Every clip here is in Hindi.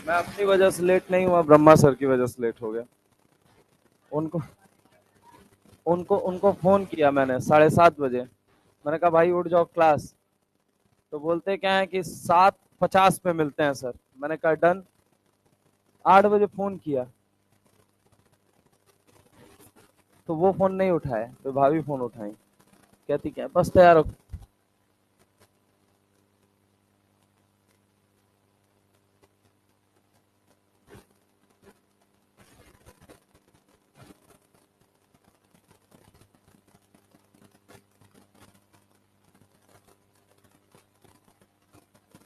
मैं अपनी वजह से लेट नहीं हुआ, ब्रह्मा सर की वजह से लेट हो गया। उनको उनको उनको फोन किया मैंने 7:30 बजे। मैंने कहा भाई उठ जाओ क्लास। तो बोलते क्या है कि 7:50 पे मिलते हैं सर। मैंने कहा डन। 8 बजे फोन किया तो वो फोन नहीं उठाए, तो भाभी फोन उठाई। कहती क्या बस तैयार हो।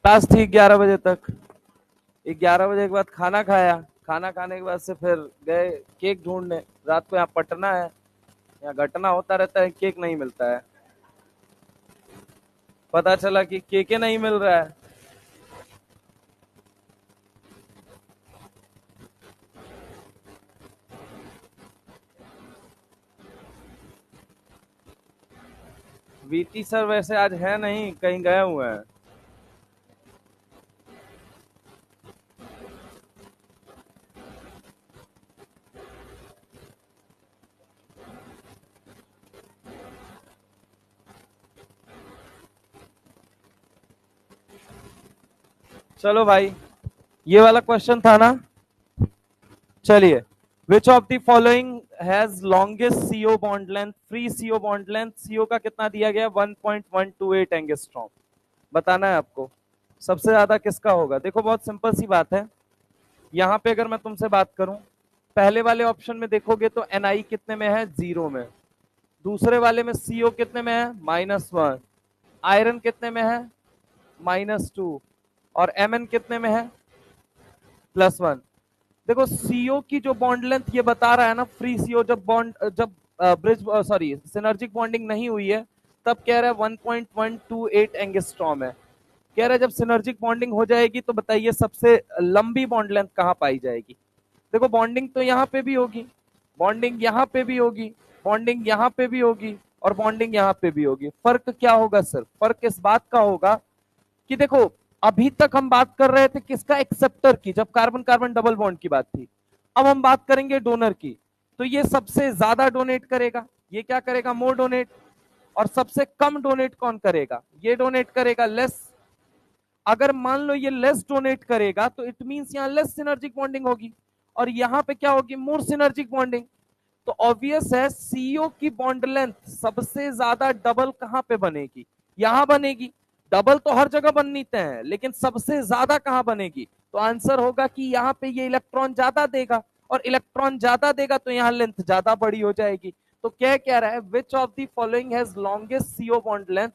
क्लास थी 11 बजे तक। 11 बजे के बाद खाना खाया। खाना खाने के बाद से फिर गए केक ढूंढने। रात को यहाँ पटना है, यहाँ घटना होता रहता है, केक नहीं मिलता है। पता चला कि केक ही नहीं मिल रहा है। वीटी सर वैसे आज है नहीं, कहीं गए हुए हैं। चलो भाई, ये वाला क्वेश्चन था ना। चलिए, which of the following has longest CO bond length? Free CO bond length CO का कितना दिया गया? 1.128 एंगस्ट्रॉम। बताना है आपको सबसे ज्यादा किसका होगा। देखो बहुत सिंपल सी बात है। यहाँ पे अगर मैं तुमसे बात करूं, पहले वाले ऑप्शन में देखोगे तो एनआई कितने में है? 0 में। दूसरे वाले में सीओ कितने में है? -1। आयरन कितने में है? -2। और एमएन कितने में है? +1। देखो सीओ की जो बॉन्ड लेंथ ये बता रहा है ना, फ्री सीओ जब बॉन्ड जब ब्रिज सॉरी सिनर्जिक बॉन्डिंग नहीं हुई है, तब कह रहा है 1.128 एंगस्ट्रॉम है। कह रहा है जब सिनर्जिक बॉन्डिंग हो जाएगी तो बताइए सबसे लंबी बॉन्ड लेंथ कहाँ पाई जाएगी। देखो बॉन्डिंग तो यहाँ पे भी होगी, बॉन्डिंग यहाँ पे भी होगी, बॉन्डिंग यहाँ पे भी होगी, और बॉन्डिंग यहाँ पे भी होगी। फर्क क्या होगा सर? फर्क इस बात का होगा कि देखो अभी तक हम बात कर रहे थे किसका? एक्सेप्टर की, जब कार्बन कार्बन डबल बॉन्ड की बात थी। अब हम बात करेंगे डोनर की। तो ये सबसे ज्यादा डोनेट करेगा, ये क्या करेगा? मोर डोनेट। और सबसे कम डोनेट कौन करेगा? ये डोनेट करेगा लेस। अगर मान लो ये लेस डोनेट करेगा तो इट मींस यहां लेस सिनर्जिक बॉन्डिंग होगी, और यहां पे क्या होगी? मोर सिनर्जिक बॉन्डिंग। तो ऑब्वियस है सीओ की बॉन्ड लेंथ सबसे ज्यादा डबल कहां पे बनेगी? यहां बनेगी। डबल तो हर जगह बननी तय है, लेकिन सबसे ज्यादा कहां बनेगी? तो आंसर होगा कि यहां पे ये इलेक्ट्रॉन ज्यादा देगा, और इलेक्ट्रॉन ज्यादा देगा तो यहां लेंथ ज्यादा बड़ी हो जाएगी। तो क्या रहा है? Which of the following has longest CO bond length?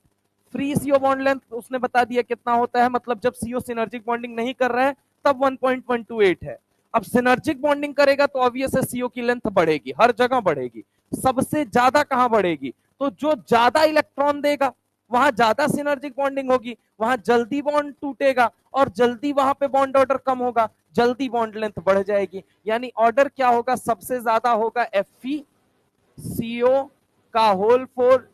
Free CO bond length उसने बता दिया कितना होता है, मतलब जब सीओ सिनर्जिक बॉन्डिंग नहीं कर रहा है तब 1.128 है। अब सिनर्जिक बॉन्डिंग करेगा तो ऑब्वियस है सीओ की लेंथ बढ़ेगी, हर जगह बढ़ेगी। सबसे ज्यादा कहां बढ़ेगी? तो जो ज्यादा इलेक्ट्रॉन देगा वहां ज्यादा सिनर्जिक बॉन्डिंग होगी, वहां जल्दी बॉन्ड टूटेगा, और जल्दी वहां पे बॉन्ड ऑर्डर कम होगा, जल्दी बॉन्ड लेंथ बढ़ जाएगी। यानी ऑर्डर क्या होगा? सबसे ज्यादा होगा एफ सीओ का होल 4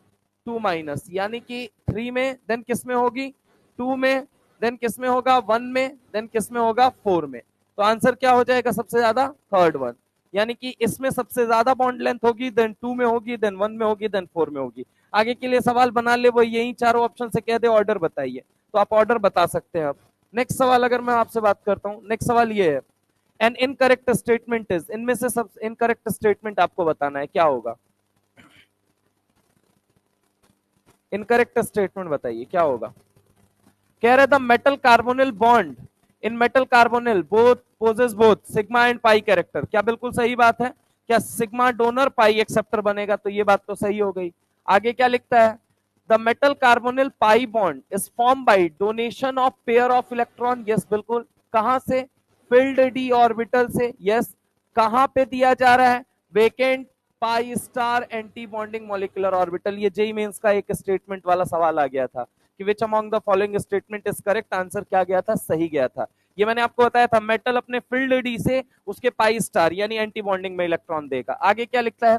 2 यानी कि 3 में, देन किस में होगी? 2 में, देन किस में होगा? 1 में, देन किस में होगा? 4 में। तो आंसर क्या हो जाएगा सबसे ज्यादा? Third one. यानी कि इसमें सबसे ज्यादा बॉन्ड लेंथ होगी, देन 2 में होगी, देन 1 में होगी, देन 4 में होगी। आगे के लिए सवाल बना ले वो यही चारों ऑप्शन से कह दे ऑर्डर बताइए, तो आप ऑर्डर बता सकते हैं। अब नेक्स्ट सवाल अगर मैं आपसे बात करता हूं, नेक्स्ट सवाल ये है, एन इनकरेक्ट स्टेटमेंट इज, इनमें से सब इनकरेक्ट स्टेटमेंट आपको बताना है, क्या होगा? इनकरेक्ट स्टेटमेंट बताइए क्या होगा। कह रहे the metal carbonyl bond in metal carbonyl both possess both sigma and pi character. क्या बिल्कुल सही बात है? क्या सिग्मा डोनर पाई एक्सेप्टर बनेगा? तो ये बात तो सही हो गई। आगे क्या लिखता है? The metal carbonyl pi bond is form by donation of pair of electron. Yes बिल्कुल। कहां से? फिल्ड डी ऑर्बिटल से। यस। कहां पे दिया जा रहा है? Vacant pi star anti bonding molecular orbital. ये जेई मेंस का एक स्टेटमेंट वाला सवाल आ गया था कि which among the following statement is correct. Answer क्या गया था? सही गया था। ये मैंने आपको बताया था, मेटल अपने फील्ड डी से उसके पाई स्टार यानी एंटी बॉन्डिंग में इलेक्ट्रॉन देगा। आगे क्या लिखता है?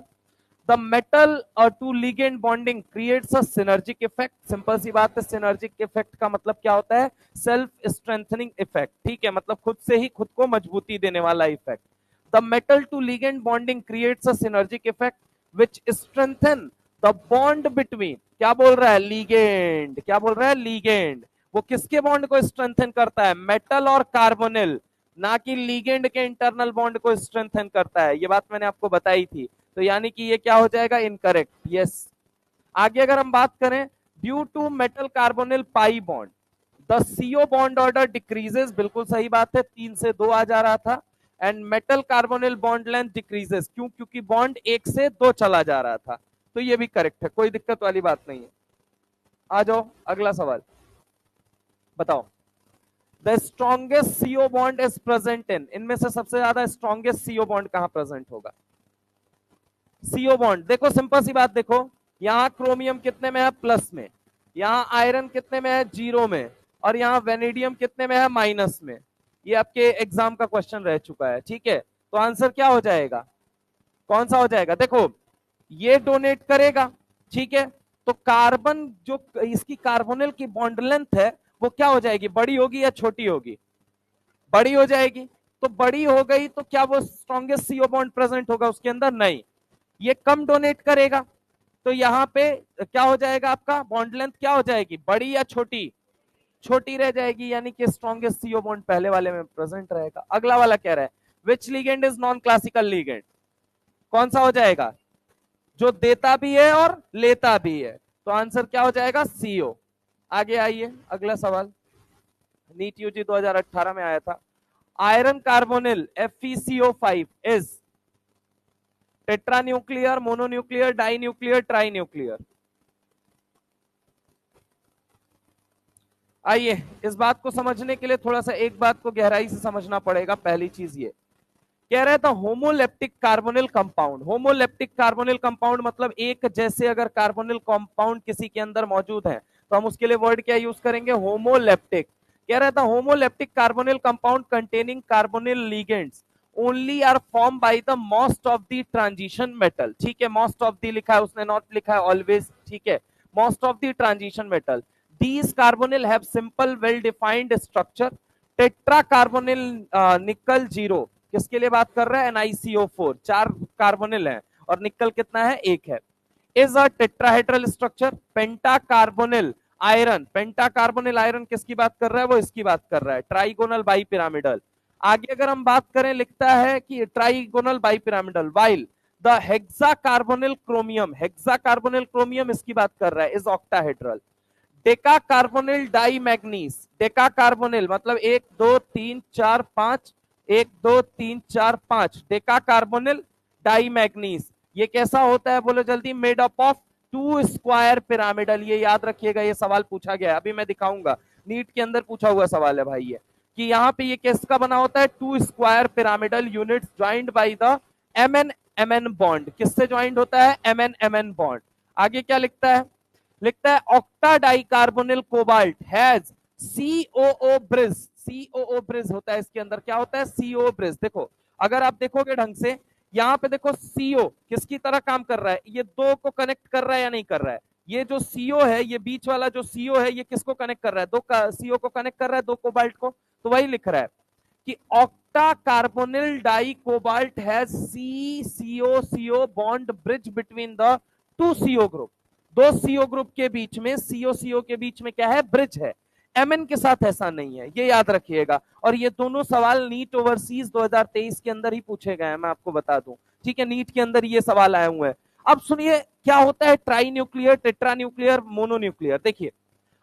The metal to ligand bonding creates a synergic effect. Simple सी बात है, सिनर्जिक इफेक्ट का मतलब क्या होता है? सेल्फ स्ट्रेंथनिंग इफेक्ट, ठीक है, मतलब खुद से ही खुद को मजबूती देने वाला effect. The metal to ligand bonding creates a synergic effect which strengthen the bond between, क्या बोल रहा है? लीगेंड। क्या बोल रहा है? लीगेंड। वो किसके बॉन्ड को स्ट्रेंथन करता है? मेटल और कार्बोनिल, ना कि लीगेंड के इंटरनल बॉन्ड को स्ट्रेंथन करता है। ये बात मैंने आपको बताई थी। तो यानी कि ये क्या हो जाएगा? इनकरेक्ट। यस। आगे अगर हम बात करें, due to metal carbonyl pi bond the CO bond order decreases, बिल्कुल सही बात है, 3 से 2 आ जा रहा था। And metal carbonyl bond length decreases, क्यों? क्योंकि बॉन्ड 1 से 2 चला जा रहा था। तो ये भी करेक्ट है, कोई दिक्कत वाली बात नहीं है। आ जाओ अगला सवाल, बताओ। The strongest CO bond is present in, इनमें से सबसे ज्यादा स्ट्रॉन्गेस्ट सीओ बॉन्ड कहां प्रेजेंट होगा? सीओ बॉन्ड देखो, सिंपल सी बात देखो, यहां क्रोमियम कितने में है? प्लस में। यहां आयरन कितने में है? 0 में। और यहां वेनेडियम कितने में है? माइनस में। ये आपके एग्जाम का क्वेश्चन रह चुका है, ठीक है। तो आंसर क्या हो जाएगा? कौन सा हो जाएगा? देखो, ये डोनेट करेगा, ठीक है, तो कार्बन जो इसकी कार्बोनिल की बॉन्ड लेंथ है वो क्या हो जाएगी? बड़ी होगी या छोटी होगी? बड़ी हो जाएगी। तो बड़ी हो गई तो क्या वो स्ट्रॉन्गेस्ट सीओ बॉन्ड प्रेजेंट होगा उसके अंदर? नहीं। ये कम डोनेट करेगा तो यहाँ पे क्या हो जाएगा? आपका बॉन्ड लेंथ क्या हो जाएगी? बड़ी या छोटी? छोटी रह जाएगी, यानी कि स्ट्रॉन्गेस्ट सीओ बॉन्ड पहले वाले में प्रेजेंट रहेगा। अगला वाला कह रहा है which ligand is non classical ligand, कौन सा हो जाएगा? जो देता भी है और लेता भी है। तो आंसर क्या हो जाएगा? सीओ। आगे आइए, अगला सवाल नीट यूजी 2018 में आया था। Iron carbonyl FeCO5 is tetra nuclear, mononuclear, di nuclear, tri nuclear? आइए, इस बात को समझने के लिए थोड़ा सा एक बात को गहराई से समझना पड़ेगा। पहली चीज ये कह रहे था homoleptic carbonyl compound. Homoleptic carbonyl compound मतलब एक जैसे अगर कार्बोनिल कंपाउंड किसी के अंदर मौजूद है तो हम उसके लिए वर्ड क्या यूज करेंगे? होमोलेप्टिक। कह रहा था homoleptic carbonyl compound containing carbonyl ligands only are form by the most of the transition metal, ठीक है, मोस्ट ऑफ द लिखा है उसने, नॉट लिखा है ऑलवेज, ठीक है, most of the transition metal. These carbonyl have simple well defined structure. Tetra carbonyl निकल 0 किसके लिए बात कर रहा है? NiCO4, 4 कार्बोनिल है और निकल कितना है? 1 है। Is a tetrahedral structure. Penta carbonyl iron, penta carbonyl iron किसकी बात कर रहा है? वो इसकी बात कर रहा है, ट्राइगोनल बाई पिरामिडल। आगे अगर हम बात करें, लिखता है कि trigonal bi pyramidal, while the hexa carbonyl chromium, hexa carbonyl chromium इसकी बात कर रहा है, is octahedral. Deca carbonyl di manganese, deca carbonyl मतलब 1 2 3 4 5, 1 2 3 4 5, डेका कार्बोनिल डाई मैग्नीज। ये कैसा होता है? बोलो जल्दी। Made up of 2 square pyramidal. ये याद रखिएगा, ये सवाल पूछा गया है, अभी मैं दिखाऊंगा, नीट के अंदर पूछा हुआ सवाल है भाई ये, कि यहाँ पे ये किसका बना होता है? 2 square pyramidal units joined by the MN-MN bond. किससे ज्वाइंड होता है? MN-MN bond. आगे क्या लिखता है? लिखता है octa dicarbonyl cobalt has COO bridge. COO bridge होता है इसके अंदर, क्या होता है? COO bridge. देखो, अगर आप देखोगे ढंग से, यहाँ पे देखो CO किसकी तरह काम कर रहा है? ये 2 को कनेक्ट कर रहा है या नहीं कर रहा है? ये जो CO है, ये बीच वाला जो CO है, ये किसको कनेक्ट कर रहा है? 2 CO को कनेक्ट कर रहा है, 2 कोबाल्ट को। तो वही लिख रहा है कि octa carbonyl di cobalt has CCO bond bridge between the 2 CO group. 2 CO group के बीच में, CO के बीच में क्या है? ब्रिज है। MN के साथ ऐसा नहीं है, ये याद रखिएगा। और ये दोनों सवाल नीट ओवरसीज 2023 के अंदर ही पूछे गए हैं, मैं आपको बता दूं, ठीक है, नीट के अंदर ये सवाल आए हुए हैं। अब सुनिए क्या होता है try nuclear, tetra nuclear, mononuclear. देखिए,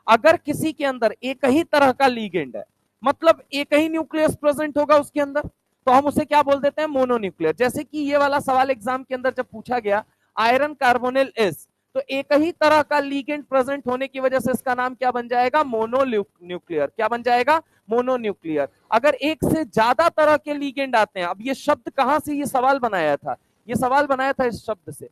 अगर किसी के अंदर एक ही तरह का लीगेंड है, मतलब एक ही न्यूक्लियस प्रेजेंट होगा उसके अंदर, तो हम उसे क्या बोल देते हैं? मोनोन्यूक्लियर। जैसे कि ये वाला सवाल एग्जाम के अंदर जब पूछा गया, आयरन कार्बोनिल इज, तो एक ही तरह का लीगेंड प्रेजेंट होने की वजह से इसका नाम क्या बन जाएगा? मोनोन्यूक्लियर। क्या बन जाएगा? मोनोन्यूक्लियर। अगर एक से ज्यादा तरह के लीगेंड आते हैं, अब ये शब्द कहां से ये सवाल बनाया था? ये सवाल बनाया था इस शब्द से,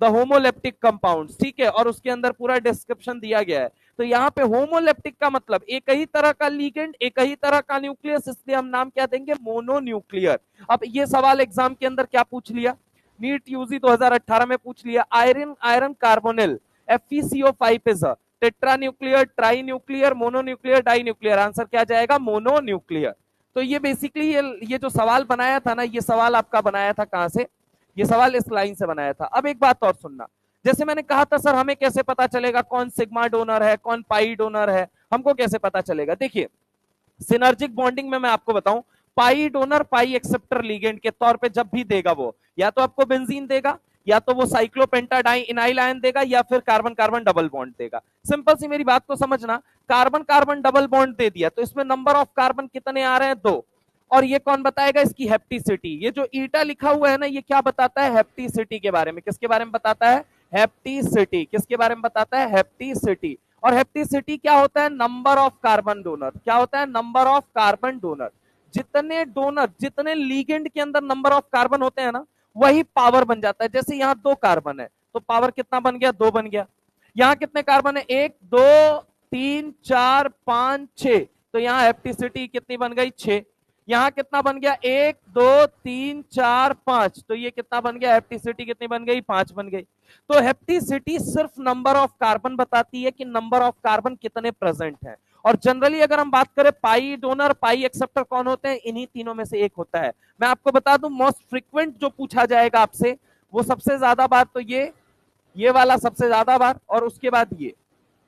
द होमोलेप्टिक कंपाउंड्स, ठीक है, और उसके अंदर पूरा डिस्क्रिप्शन दिया गया है। तो यहाँ पे होमोलेप्टिक का मतलब एक ही तरह का लीगेंड, एक ही तरह का न्यूक्लियस, इसलिए हम नाम क्या देंगे? मोनोन्यूक्लियर। अब ये सवाल एग्जाम के अंदर क्या पूछ लिया? नीट यूजी 2018 में पूछ लिया, iron iron carbonyl FeCO5 is a tetra nuclear, tri nuclear, mononuclear, di nuclear. Answer क्या जाएगा? मोनोन्यूक्लियर। तो ये बेसिकली ये जो सवाल बनाया था ना, ये सवाल आपका बनाया था कहां से? ये सवाल इस लाइन से बनाया था। अब एक बात और सुनना, जैसे मैंने कहा था सर हमें कैसे पता चलेगा कौन सिग्मा डोनर है कौन पाई डोनर है, हमको कैसे पता चलेगा? देखिए सिनर्जिक बॉन्डिंग में मैं आपको बताऊं, पाई डोनर पाई एक्सेप्टर लिगेंड के तौर पे जब भी देगा वो या तो आपको बेंजीन देगा, या तो वो साइक्लोपेंटाडाई इनाइल आयन देगा, या फिर कार्बन कार्बन डबल बॉन्ड देगा। सिंपल सी मेरी बात को समझना, कार्बन कार्बन डबल बॉन्ड दे दिया तो इसमें नंबर ऑफ कार्बन कितने आ रहे हैं? 2। और ये कौन बताएगा? इसकी हेप्टिसिटी। ये जो ईटा लिखा हुआ है ना, ये क्या बताता है? हेप्टिसिटी के बारे में। किसके बारे में बताता है? हेप्टिसिटी। किसके बारे में बताता है? हेप्टिसिटी। और हेप्टिसिटी क्या होता है? Number of carbon donor. क्या होता है? Number of carbon donor. जितने डोनर, जितने लीगेंड के अंदर नंबर ऑफ कार्बन होते हैं ना, वही पावर बन जाता है। जैसे यहाँ 2 कार्बन है तो पावर कितना बन गया? 2 बन गया। यहाँ कितने कार्बन है? 1 2 3 4 5 6, तो यहाँ हेप्टिसिटी कितनी बन गई? 6। यहाँ कितना बन गया? 1 2 3 4 5, तो ये कितना बन गया? हेप्टिसिटी कितनी बन गई? 5 बन गई। तो हेप्टिसिटी सिर्फ नंबर ऑफ कार्बन बताती है कि नंबर ऑफ कार्बन कितने प्रेजेंट है। और जनरली अगर हम बात करें पाई डोनर पाई एक्सेप्टर कौन होते हैं? इन्हीं तीनों में से एक होता है। मैं आपको बता दूं मोस्ट फ्रीक्वेंट जो पूछा जाएगा आपसे, वो सबसे ज्यादा बार तो ये वाला सबसे ज्यादा बार, और उसके बाद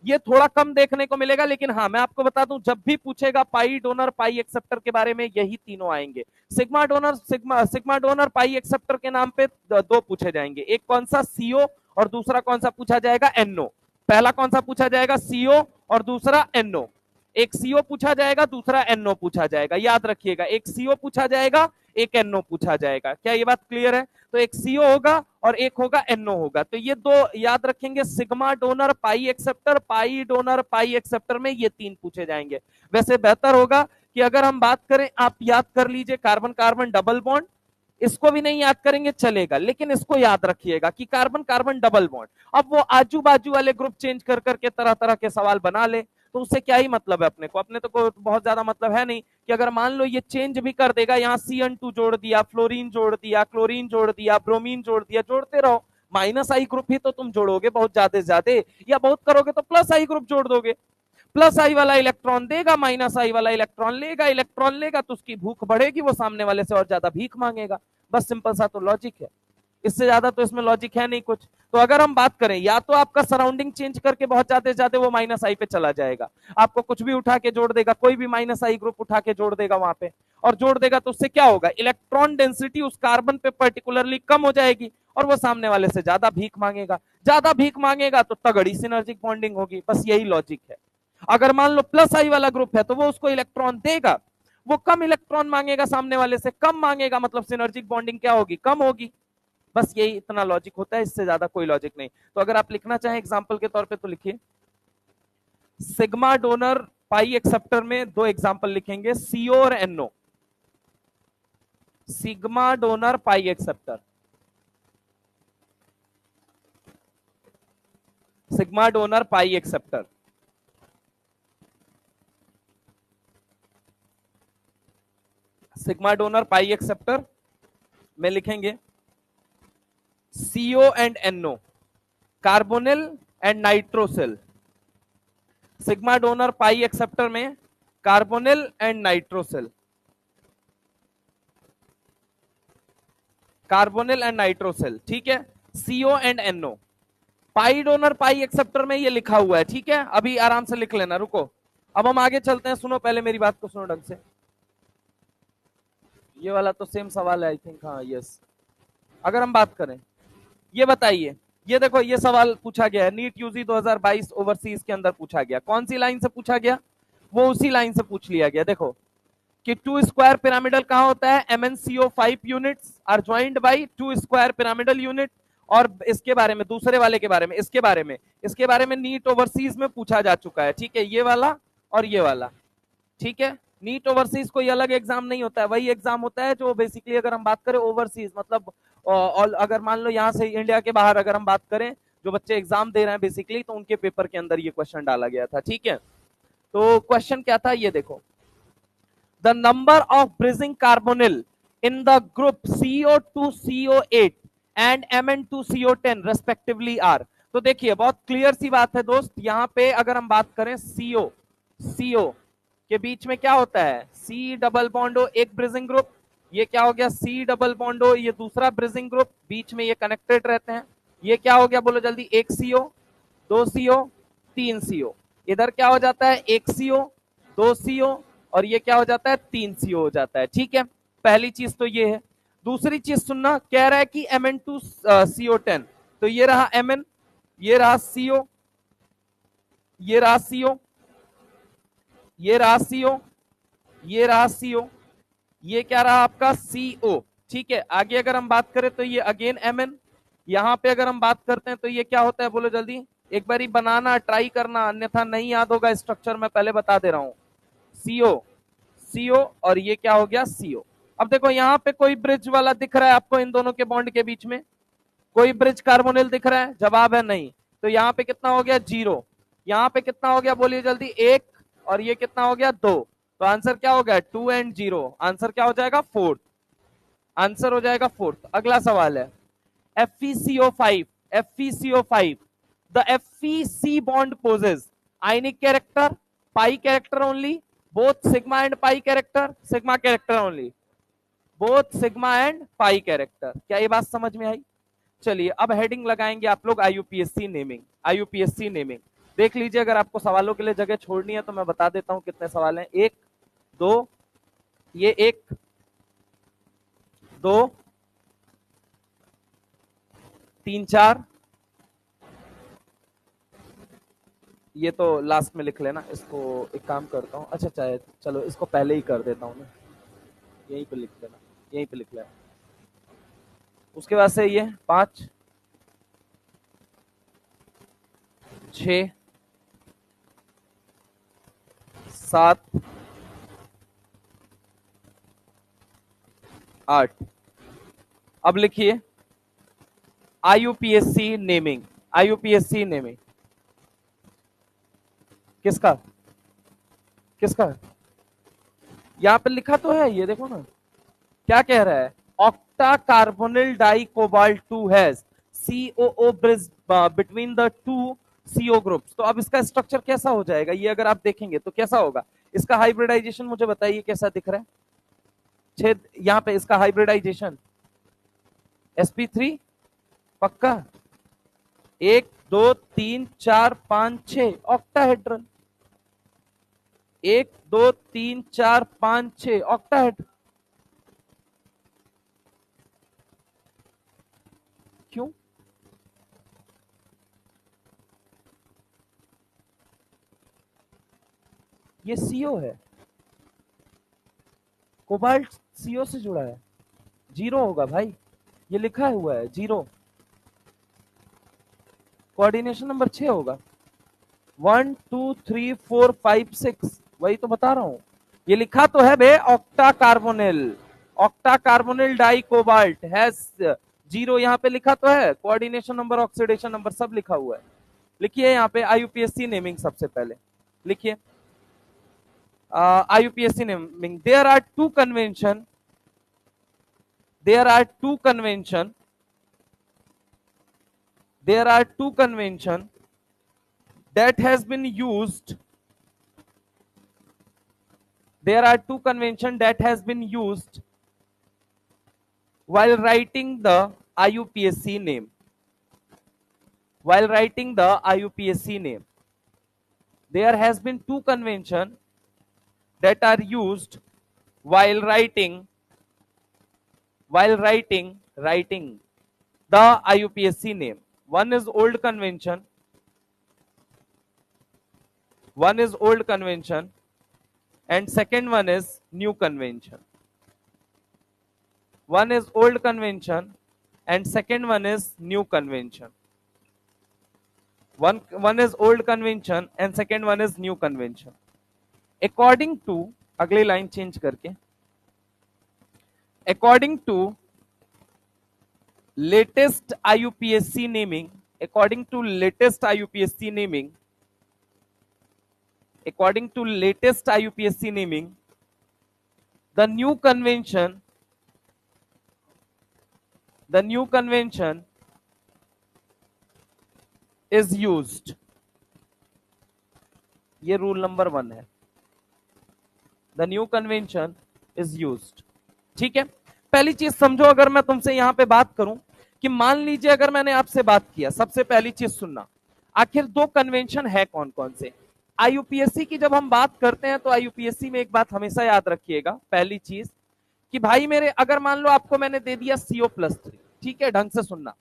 ये थोड़ा कम देखने को मिलेगा। लेकिन हाँ मैं आपको बता दूं, जब भी पूछेगा पाई डोनर पाई एक्सेप्टर के बारे में, यही तीनों आएंगे। Sigma donor sigma donor pi acceptor के नाम पे 2 पूछे जाएंगे, एक कौन सा? CO, और दूसरा कौन सा पूछा जाएगा? NO। पहला कौन सा पूछा जाएगा? CO, और दूसरा NO। एक CO पूछा जाएगा, दूसरा NO पूछा जाएगा। याद रखिएगा, एक CO पूछा जाएगा, एक NO पूछा जाएगा। क्या ये बात क्लियर है? तो एक CO होगा और एक होगा NO होगा। तो ये 2 याद रखेंगे, सिग्मा डोनर पाई एक्सेप्टर, पाई डोनर पाई एक्सेप्टर में ये 3 पूछे जाएंगे। वैसे बेहतर होगा कि अगर हम बात करें, आप याद कर लीजिए कार्बन कार्बन डबल बॉन्ड, इसको भी नहीं याद करेंगे चलेगा, लेकिन इसको याद रखिएगा कि कार्बन कार्बन डबल बॉन्ड। अब वो आजू बाजू वाले ग्रुप चेंज कर करके तरह तरह के सवाल बना ले, तो उससे क्या ही मतलब है अपने को? अपने तो कोई बहुत ज्यादा मतलब है नहीं कि अगर मान लो ये चेंज भी कर देगा, यहाँ CN2 जोड़ दिया, फ्लोरीन जोड़ दिया, क्लोरीन जोड़ दिया, ब्रोमीन जोड़ दिया, जोड़ते रहो। -I ग्रुप ही तो तुम जोड़ोगे बहुत ज्यादा से ज्यादा, या बहुत करोगे तो +I ग्रुप जोड़ दोगे। +I वाला इलेक्ट्रॉन देगा, -I वाला इलेक्ट्रॉन लेगा, इलेक्ट्रॉन लेगा तो उसकी भूख बढ़ेगी, वो सामने वाले से और ज्यादा भीख मांगेगा। बस सिंपल सा तो लॉजिक है, इससे ज्यादा तो इसमें लॉजिक है नहीं कुछ। तो अगर हम बात करें, या तो आपका सराउंडिंग चेंज करके बहुत ज्यादा से ज्यादा वो -I पे चला जाएगा, आपको कुछ भी उठा के जोड़ देगा, कोई भी -I ग्रुप उठा के जोड़ देगा वहां पे, और जोड़ देगा तो उससे क्या होगा? इलेक्ट्रॉन डेंसिटी उस कार्बन पे पर्टिकुलरली कम हो जाएगी, और वो सामने वाले से ज्यादा भीख मांगेगा। ज्यादा भीख मांगेगा तो तगड़ी सिनर्जिक बॉन्डिंग होगी। बस यही लॉजिक है। अगर मान लो +I वाला ग्रुप है तो वो उसको इलेक्ट्रॉन देगा, वो कम इलेक्ट्रॉन मांगेगा सामने वाले से, कम मांगेगा मतलब सिनर्जिक बॉन्डिंग क्या होगी? कम होगी। बस यही इतना लॉजिक होता है, इससे ज्यादा कोई लॉजिक नहीं। तो अगर आप लिखना चाहें एग्जांपल के तौर पे तो लिखिए, सिग्मा डोनर पाई एक्सेप्टर में 2 एग्जांपल लिखेंगे, CO और NO। Sigma donor pi acceptor, sigma donor pi acceptor, sigma donor pi acceptor में लिखेंगे CO and NO, carbonyl and nitrosyl. Sigma donor pi acceptor में carbonyl and nitrosyl, carbonyl and nitrosyl, ठीक है। CO and NO। Pi donor pi acceptor में ये लिखा हुआ है, ठीक है। अभी आराम से लिख लेना, रुको। अब हम आगे चलते हैं, सुनो पहले मेरी बात को, सुनो ढंग से। ये वाला तो सेम सवाल है आई थिंक, हाँ यस। अगर हम बात करें, ये बताइए, ये देखो ये सवाल पूछा गया है नीट यूजी 2022 ओवरसीज के अंदर पूछा गया। कौन सी लाइन से पूछा गया? वो उसी लाइन से पूछ लिया गया। देखो कि 2 स्क्वायर पिरामिडल कहां होता है? MnCO5 units are joined by 2 square pyramidal unit. और इसके बारे में, दूसरे वाले के बारे में, इसके बारे में नीट ओवरसीज में पूछा जा चुका है, ठीक है। ये वाला और ये वाला, ठीक है। नीट ओवरसीज कोई अलग एग्जाम नहीं होता है, वही एग्जाम होता है जो बेसिकली अगर हम बात करें ओवरसीज मतलब, और अगर मान लो यहाँ से इंडिया के बाहर अगर हम बात करें, जो बच्चे एग्जाम दे रहे हैं बेसिकली, तो उनके पेपर के अंदर ये क्वेश्चन डाला गया था, ठीक है। तो क्वेश्चन क्या था ये देखो, the number of bridging carbonyl in the group CO2CO8 and Mn2CO10 respectively are. तो देखिए बहुत क्लियर सी बात है दोस्त, यहां पे अगर हम बात करें CO के बीच में क्या होता है, C डबल बॉन्ड O, एक ब्रिजिंग ग्रुप, ये क्या हो गया C डबल बॉन्ड O, ये दूसरा ब्रिजिंग ग्रुप, बीच में ये कनेक्टेड रहते हैं, ये क्या हो गया बोलो जल्दी, एक CO, दो CO, तीन CO, इधर क्या हो जाता है एक CO, दो CO, और ये क्या हो जाता है तीन CO हो जाता है। ठीक है, पहली चीज तो ये है। दूसरी चीज सुनना, कह रहा है कि Mn2CO10, तो ये रहा Mn, ये रहा CO, ये रहा CO, ये रहा CO, ये रहा CO, ये क्या रहा आपका CO। ठीक है, आगे अगर हम बात करें तो ये अगेन Mn, यहां पे अगर हम बात करते हैं तो ये क्या होता है बोलो जल्दी, एक बार ही बनाना ट्राई करना, अन्यथा नहीं याद होगा स्ट्रक्चर, मैं पहले बता दे रहा हूं, CO, CO, और ये क्या हो गया CO। अब देखो यहां पे कोई ब्रिज वाला दिख रहा है आपको इन दोनों के बॉन्ड के बीच में, कोई ब्रिज कार्बोनिल दिख रहा है, जवाब है नहीं। तो यहाँ पे कितना हो गया जीरो, यहाँ पे कितना हो गया बोलिए जल्दी एक, और ये कितना हो गया दो, तो आंसर क्या हो गया 2 एंड 0, आंसर क्या हो जाएगा फोर्थ, आंसर हो जाएगा फोर्थ। अगला सवाल है FeCO5, FeCO5, the Fe bond poses ionic character, pi character only, both sigma and pi character, sigma character only, both sigma and pi character। क्या ये बात समझ में आई? चलिए अब हेडिंग लगाएंगे आप लोग IUPAC नेमिंग, IUPAC नेमिंग देख लीजिए, अगर आपको सवालों के लिए जगह छोड़नी है तो मैं बता देता हूं कितने सवाल हैं, एक दो, ये एक दो तीन चार, ये तो लास्ट में लिख लेना, इसको एक काम करता हूँ, अच्छा चाहे चलो इसको पहले ही कर देता हूँ मैं, यहीं पे लिख लेना, यहीं पे लिख लेना, उसके बाद से ये 5 6 7 8। अब लिखिए IUPAC नेमिंग, IUPAC नेमिंग किसका किसका, यहां पे लिखा तो है, ये देखो ना क्या कह रहा है, octa carbonyl di cobalt 2 has COO bridge between the two CO groups. तो अब इसका स्ट्रक्चर कैसा हो जाएगा, ये अगर आप देखेंगे तो कैसा होगा, इसका हाइब्रिडाइजेशन मुझे बताइए कैसा दिख रहा है, छेद यहां पे इसका हाइब्रिडाइजेशन sp3 पक्का, 1 2 3 4 5 6 ऑक्टाहेड्रल, 1 2 3 4 5 6 ऑक्टाहेड्रल, क्यों, ये CO है, कोबाल्ट CO से जुड़ा है, जीरो होगा भाई, ये लिखा हुआ है जीरो, कोऑर्डिनेशन नंबर 6 होगा, 1 2 3 4 5 6, वही तो बता रहा हूं, ये लिखा तो है बे octa carbonyl, octa carbonyl di cobalt has zero, यहाँ पे लिखा तो है, कोऑर्डिनेशन नंबर ऑक्सीडेशन नंबर सब लिखा हुआ है। लिखिए यहाँ पे IUPAC नेमिंग सबसे पहले लिखिए, IUPAC naming, there are two convention, there are two convention, there are two convention that has been used, there are two convention that has been used while writing the IUPAC name, while writing the IUPAC name, there has been two convention that are used while writing the IUPAC name. One is old convention, one is old convention, and second one is new convention. One is old convention and second one is new convention. One is old convention and second one is new convention. According to, अगली लाइन चेंज करके, according to latest IUPAC naming, according to latest IUPAC naming, according to latest IUPAC naming, the new convention the new convention is used, ये रूल नंबर 1 है, the new convention is used. ठीक है, पहली चीज समझो, अगर मैं तुमसे यहां पे बात करूं कि मान लीजिए अगर मैंने आपसे बात किया, सबसे पहली चीज सुनना, आखिर दो कन्वेंशन है कौन कौन से। आईयूपीएससी की जब हम बात करते हैं तो आईयूपीएससी में एक बात हमेशा याद रखिएगा, पहली चीज कि भाई मेरे, अगर मान लो आपको मैंने दे दिया CO+3, ठीक है, ढंग से सुनना,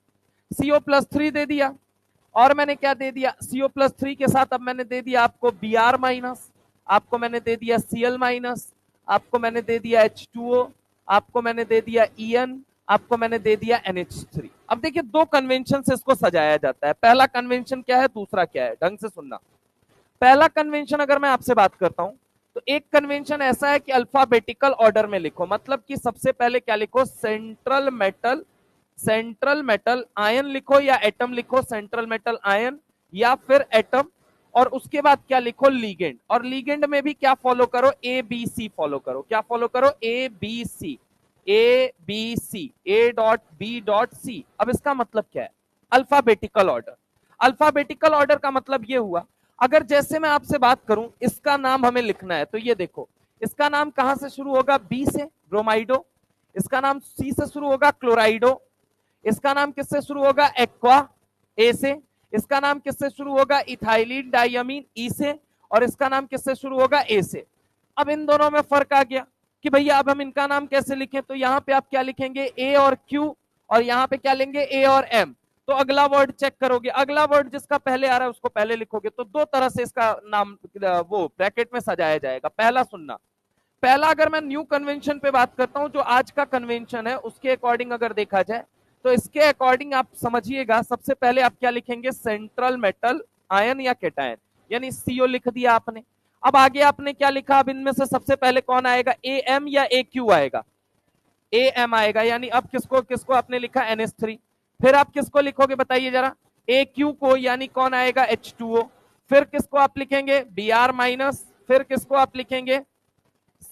CO+3 दे दिया, और मैंने क्या दे दिया, CO+3 के साथ अब मैंने दे दिया आपको Br-, आपको मैंने दे दिया Cl-, आपको मैंने दे दिया H2O, आपको मैंने दे दिया En, आपको मैंने दे दिया NH3। अब देखिए दो कन्वेंशन से इसको सजाया जाता है, पहला कन्वेंशन क्या है, दूसरा क्या है, ढंग से सुनना। पहला कन्वेंशन अगर मैं आपसे बात करता हूं तो एक कन्वेंशन ऐसा है कि अल्फाबेटिकल ऑर्डर में लिखो, मतलब कि सबसे पहले क्या लिखो, सेंट्रल मेटल आयन लिखो, या एटम लिखो सेंट्रल मेटल आयन, या फिर एटम, और उसके बाद क्या लिखो, लीगेंड, और लीगेंड में भी क्या फॉलो करो, ABC फॉलो करो, क्या फॉलो करो, ABC, ABC, A.B.C। अब इसका मतलब क्या है, अल्फाबेटिकल ऑर्डर। अल्फाबेटिकल ऑर्डर का मतलब ये हुआ, अगर जैसे मैं आपसे बात करूं, इसका नाम हमें लिखना है, तो ये देखो, इसका नाम कहां से शुरू होगा, बी से, ब्रोमाइडो, इसका नाम सी से शुरू होगा, क्लोराइडो, इसका नाम किससे शुरू होगा, एक्वा, ए से, इसका नाम किससे शुरू होगा, इथाइलिन डाइअमीन, ई से, और इसका नाम किससे शुरू होगा, ए से। अब इन दोनों में फर्क आ गया कि भैया अब हम इनका नाम कैसे लिखें, तो यहां पे आप क्या लिखेंगे, ए और क्यू, और यहां पे क्या लेंगे, ए और एम। तो अगला वर्ड चेक करोगे, अगला वर्ड जिसका पहले आ रहा है उसको पहले लिखोगे, तो दो तरह से इसका नाम वो ब्रैकेट में सजाया जाएगा। पहला सुनना, पहला अगर मैं न्यू कन्वेंशन पे बात करता हूं, जो आज का कन्वेंशन है उसके अकॉर्डिंग अगर देखा जाए, तो इसके अकॉर्डिंग आप समझिएगा, सबसे पहले आप क्या लिखेंगे, सेंट्रल मेटल आयन या केटायन, यानी CO लिख दिया आपने। अब आगे आपने क्या लिखा, अब इनमें से सबसे पहले कौन आएगा, AM या AQ आएगा, AM आएगा, यानी अब किसको किसको आपने लिखा, NH3। फिर आप किसको लिखोगे बताइए जरा, AQ को, यानी कौन आएगा, H2O। फिर किसको आप लिखेंगे, Br-, फिर किसको आप लिखेंगे,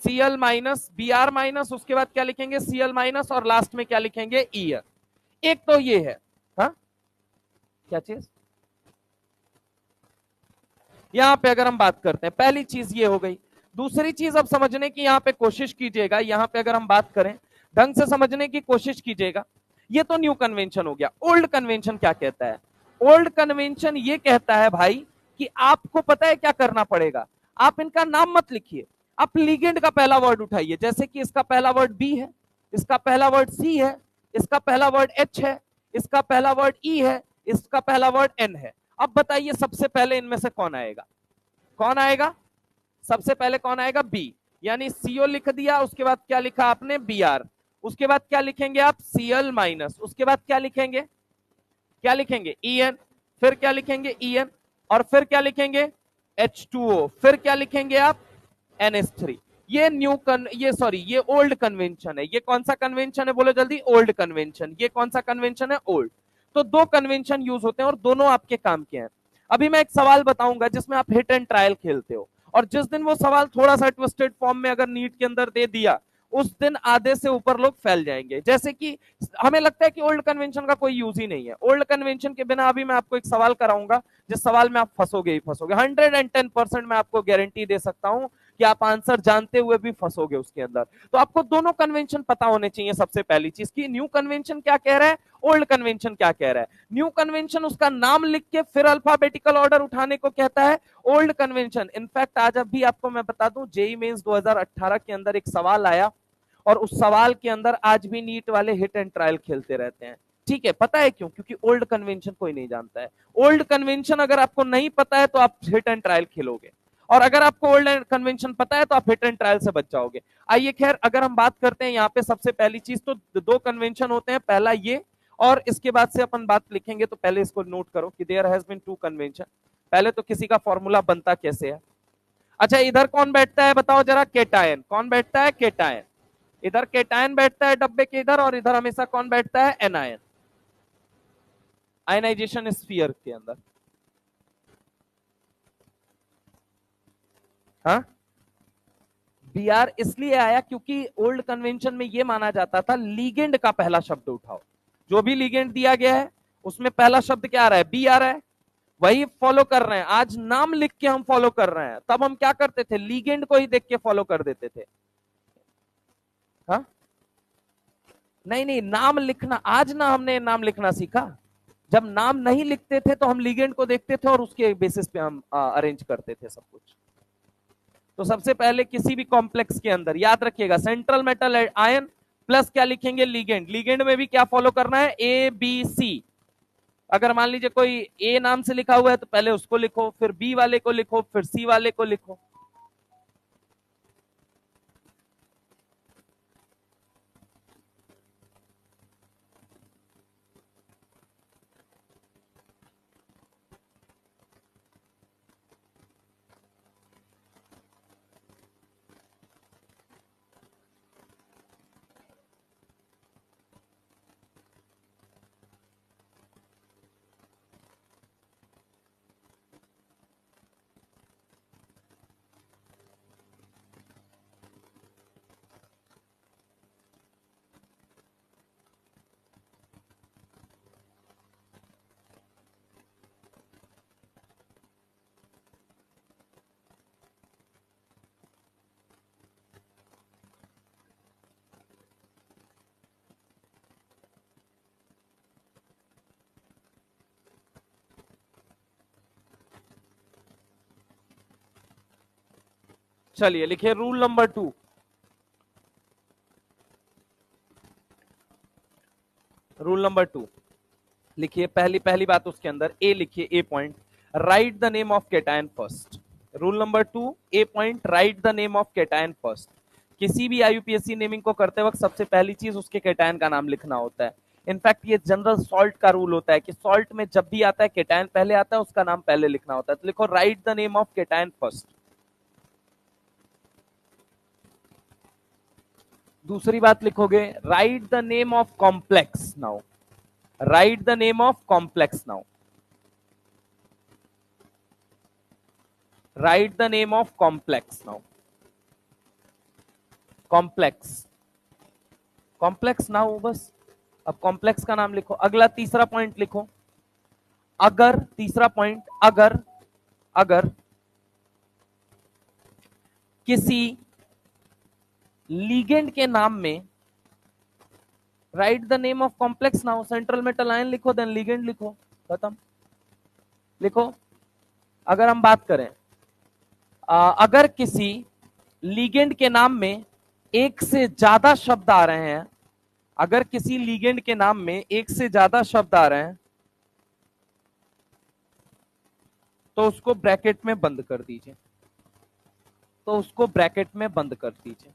Cl-, Br-, उसके बाद क्या लिखेंगे, Cl-, और लास्ट में क्या लिखेंगे, E। एक तो ये है, हा? क्या चीज, यहां पे अगर हम बात करते हैं, पहली चीज ये हो गई। दूसरी चीज अब समझने की यहां पे कोशिश कीजिएगा, यहां पे अगर हम बात करें, ढंग से समझने की कोशिश कीजिएगा। ये तो न्यू कन्वेंशन हो गया। ओल्ड कन्वेंशन क्या कहता है, ओल्ड कन्वेंशन ये कहता है भाई कि आपको पता है क्या करना पड़ेगा, आप इनका नाम मत लिखिए, आप लिगेंड का पहला वर्ड उठाइए, जैसे कि इसका पहला वर्ड बी है, इसका पहला वर्ड सी है, इसका पहला वर्ड एच है, इसका पहला वर्ड ई है, इसका पहला वर्ड एन है। अब बताइए सबसे पहले इनमें से कौन आएगा, कौन आएगा, सबसे पहले कौन आएगा, बी, यानी CO लिख दिया, उसके बाद क्या लिखा आपने, Br, उसके बाद क्या लिखेंगे आप, Cl-, उसके बाद क्या लिखेंगे, क्या लिखेंगे, En, फिर क्या लिखेंगे, En, और फिर क्या लिखेंगे, H2O, फिर क्या लिखेंगे आप, NH3। ये ये ओल्ड कन्वेंशन है। ये कौन सा कन्वेंशन है, बोलो जल्दी, ओल्ड कन्वेंशन। ये कौन सा कन्वेंशन है, ओल्ड। तो दो कन्वेंशन यूज होते हैं और दोनों आपके काम के हैं। अभी मैं एक सवाल बताऊंगा जिसमें आप हिट एंड ट्रायल खेलते हो, और जिस दिन वो सवाल थोड़ा सा ट्विस्टेड फॉर्म में अगर नीट के अंदर दे दिया, उस दिन आधे से ऊपर लोग फैल जाएंगे। जैसे कि हमें लगता है कि ओल्ड कन्वेंशन का कोई यूज ही नहीं है, ओल्ड कन्वेंशन के बिना अभी मैं आपको एक सवाल कराऊंगा, जिस सवाल में आप फंसोगे ही फंसोगे, 110% मैं आपको गारंटी दे सकता हूं कि आप आंसर जानते हुए भी फंसोगे उसके अंदर। तो आपको दोनों कन्वेंशन पता होने चाहिए। सबसे पहली चीज की न्यू कन्वेंशन क्या कह रहा है, ओल्ड कन्वेंशन क्या कह रहा है। न्यू कन्वेंशन उसका नाम लिख के फिर अल्फाबेटिकल ऑर्डर उठाने को कहता है। ओल्ड कन्वेंशन, इनफैक्ट आज अभी आपको मैं बता दूं, जेई मेंस 2018 के अंदर एक सवाल आया, और उस सवाल के अंदर आज भी नीट वाले हिट एंड ट्रायल खेलते रहते हैं। ठीक है, पता है क्यों, क्योंकि ओल्ड कन्वेंशन कोई नहीं जानता है। ओल्ड कन्वेंशन अगर आपको नहीं पता है तो आप हिट एंड ट्रायल खेलोगे, और अगर आपको ओल्ड कन्वेंशन पता है तो आप हिट एंड ट्रायल से बच जाओगे। आइए खैर, अगर हम बात करते हैं यहाँ पे सबसे पहली चीज, तो दो कन्वेंशन होते हैं, पहला ये, और इसके बाद से अपन बात लिखेंगे, तो पहले इसको नोट करो कि there has been two convention. पहले तो किसी का फॉर्मूला बनता कैसे है। अच्छा, इधर कौन बैठता है बताओ जरा, केटायन। कौन बैठता है, केटायन। इधर केटायन बैठता है डब्बे के इधर, और इधर हमेशा कौन बैठता है, एनायन, आयनाइजेशन स्फीयर के अंदर। हाँ, Br इसलिए आया क्योंकि ओल्ड कन्वेंशन में यह माना जाता था लीगेंड का पहला शब्द उठाओ, जो भी लिगेंड दिया गया है उसमें पहला शब्द क्या आ रहा है, बी आ रहा है, वही फॉलो कर रहे हैं। आज नाम लिख के हम फॉलो कर रहे हैं, तब हम क्या करते थे, लिगेंड को ही देख के फॉलो कर देते थे। हाँ नहीं नहीं, नाम लिखना, आज ना हमने नाम लिखना सीखा। जब नाम नहीं लिखते थे तो हम लिगेंड को देखते थे और उसके बेसिस पे हम अरेंज करते थे सब कुछ। तो सबसे पहले किसी भी कॉम्प्लेक्स के अंदर याद रखिएगा, सेंट्रल मेटल आयन प्लस क्या लिखेंगे, लिगेंड। लिगेंड में भी क्या फॉलो करना है, ए बी सी। अगर मान लीजिए कोई ए नाम से लिखा हुआ है तो पहले उसको लिखो, फिर बी वाले को लिखो, फिर सी वाले को लिखो। चलिए लिखिए रूल नंबर 2। रूल नंबर 2 लिखिए, पहली पहली बात उसके अंदर ए लिखिए, A point, write the name of cation first. Rule number 2 A point, write the name of cation first. किसी भी आईयूपीएससी नेमिंग को करते वक्त सबसे पहली चीज उसके केटायन का नाम लिखना होता है। इनफैक्ट ये जनरल सॉल्ट का रूल होता है कि सॉल्ट में जब भी आता है केटायन पहले आता है, उसका नाम पहले लिखना होता है। तो लिखो right the name of cation first. दूसरी बात लिखोगे, right the name of complex now. Right the name of complex now. Right the name of complex now. Complex, complex now बस। अब कॉम्प्लेक्स का नाम लिखो। अगला तीसरा पॉइंट लिखो, अगर, तीसरा पॉइंट, अगर, अगर किसी लीगेंड के नाम में, right the name of complex now, central metal ion लिखो, देन लीगेंड लिखो, खत्म। लिखो। अगर हम बात करें, अगर किसी लीगेंड के नाम में एक से ज्यादा शब्द आ रहे हैं, अगर किसी लीगेंड के नाम में एक से ज्यादा शब्द आ रहे हैं तो उसको ब्रैकेट में बंद कर दीजिए। तो उसको ब्रैकेट में बंद कर दीजिए।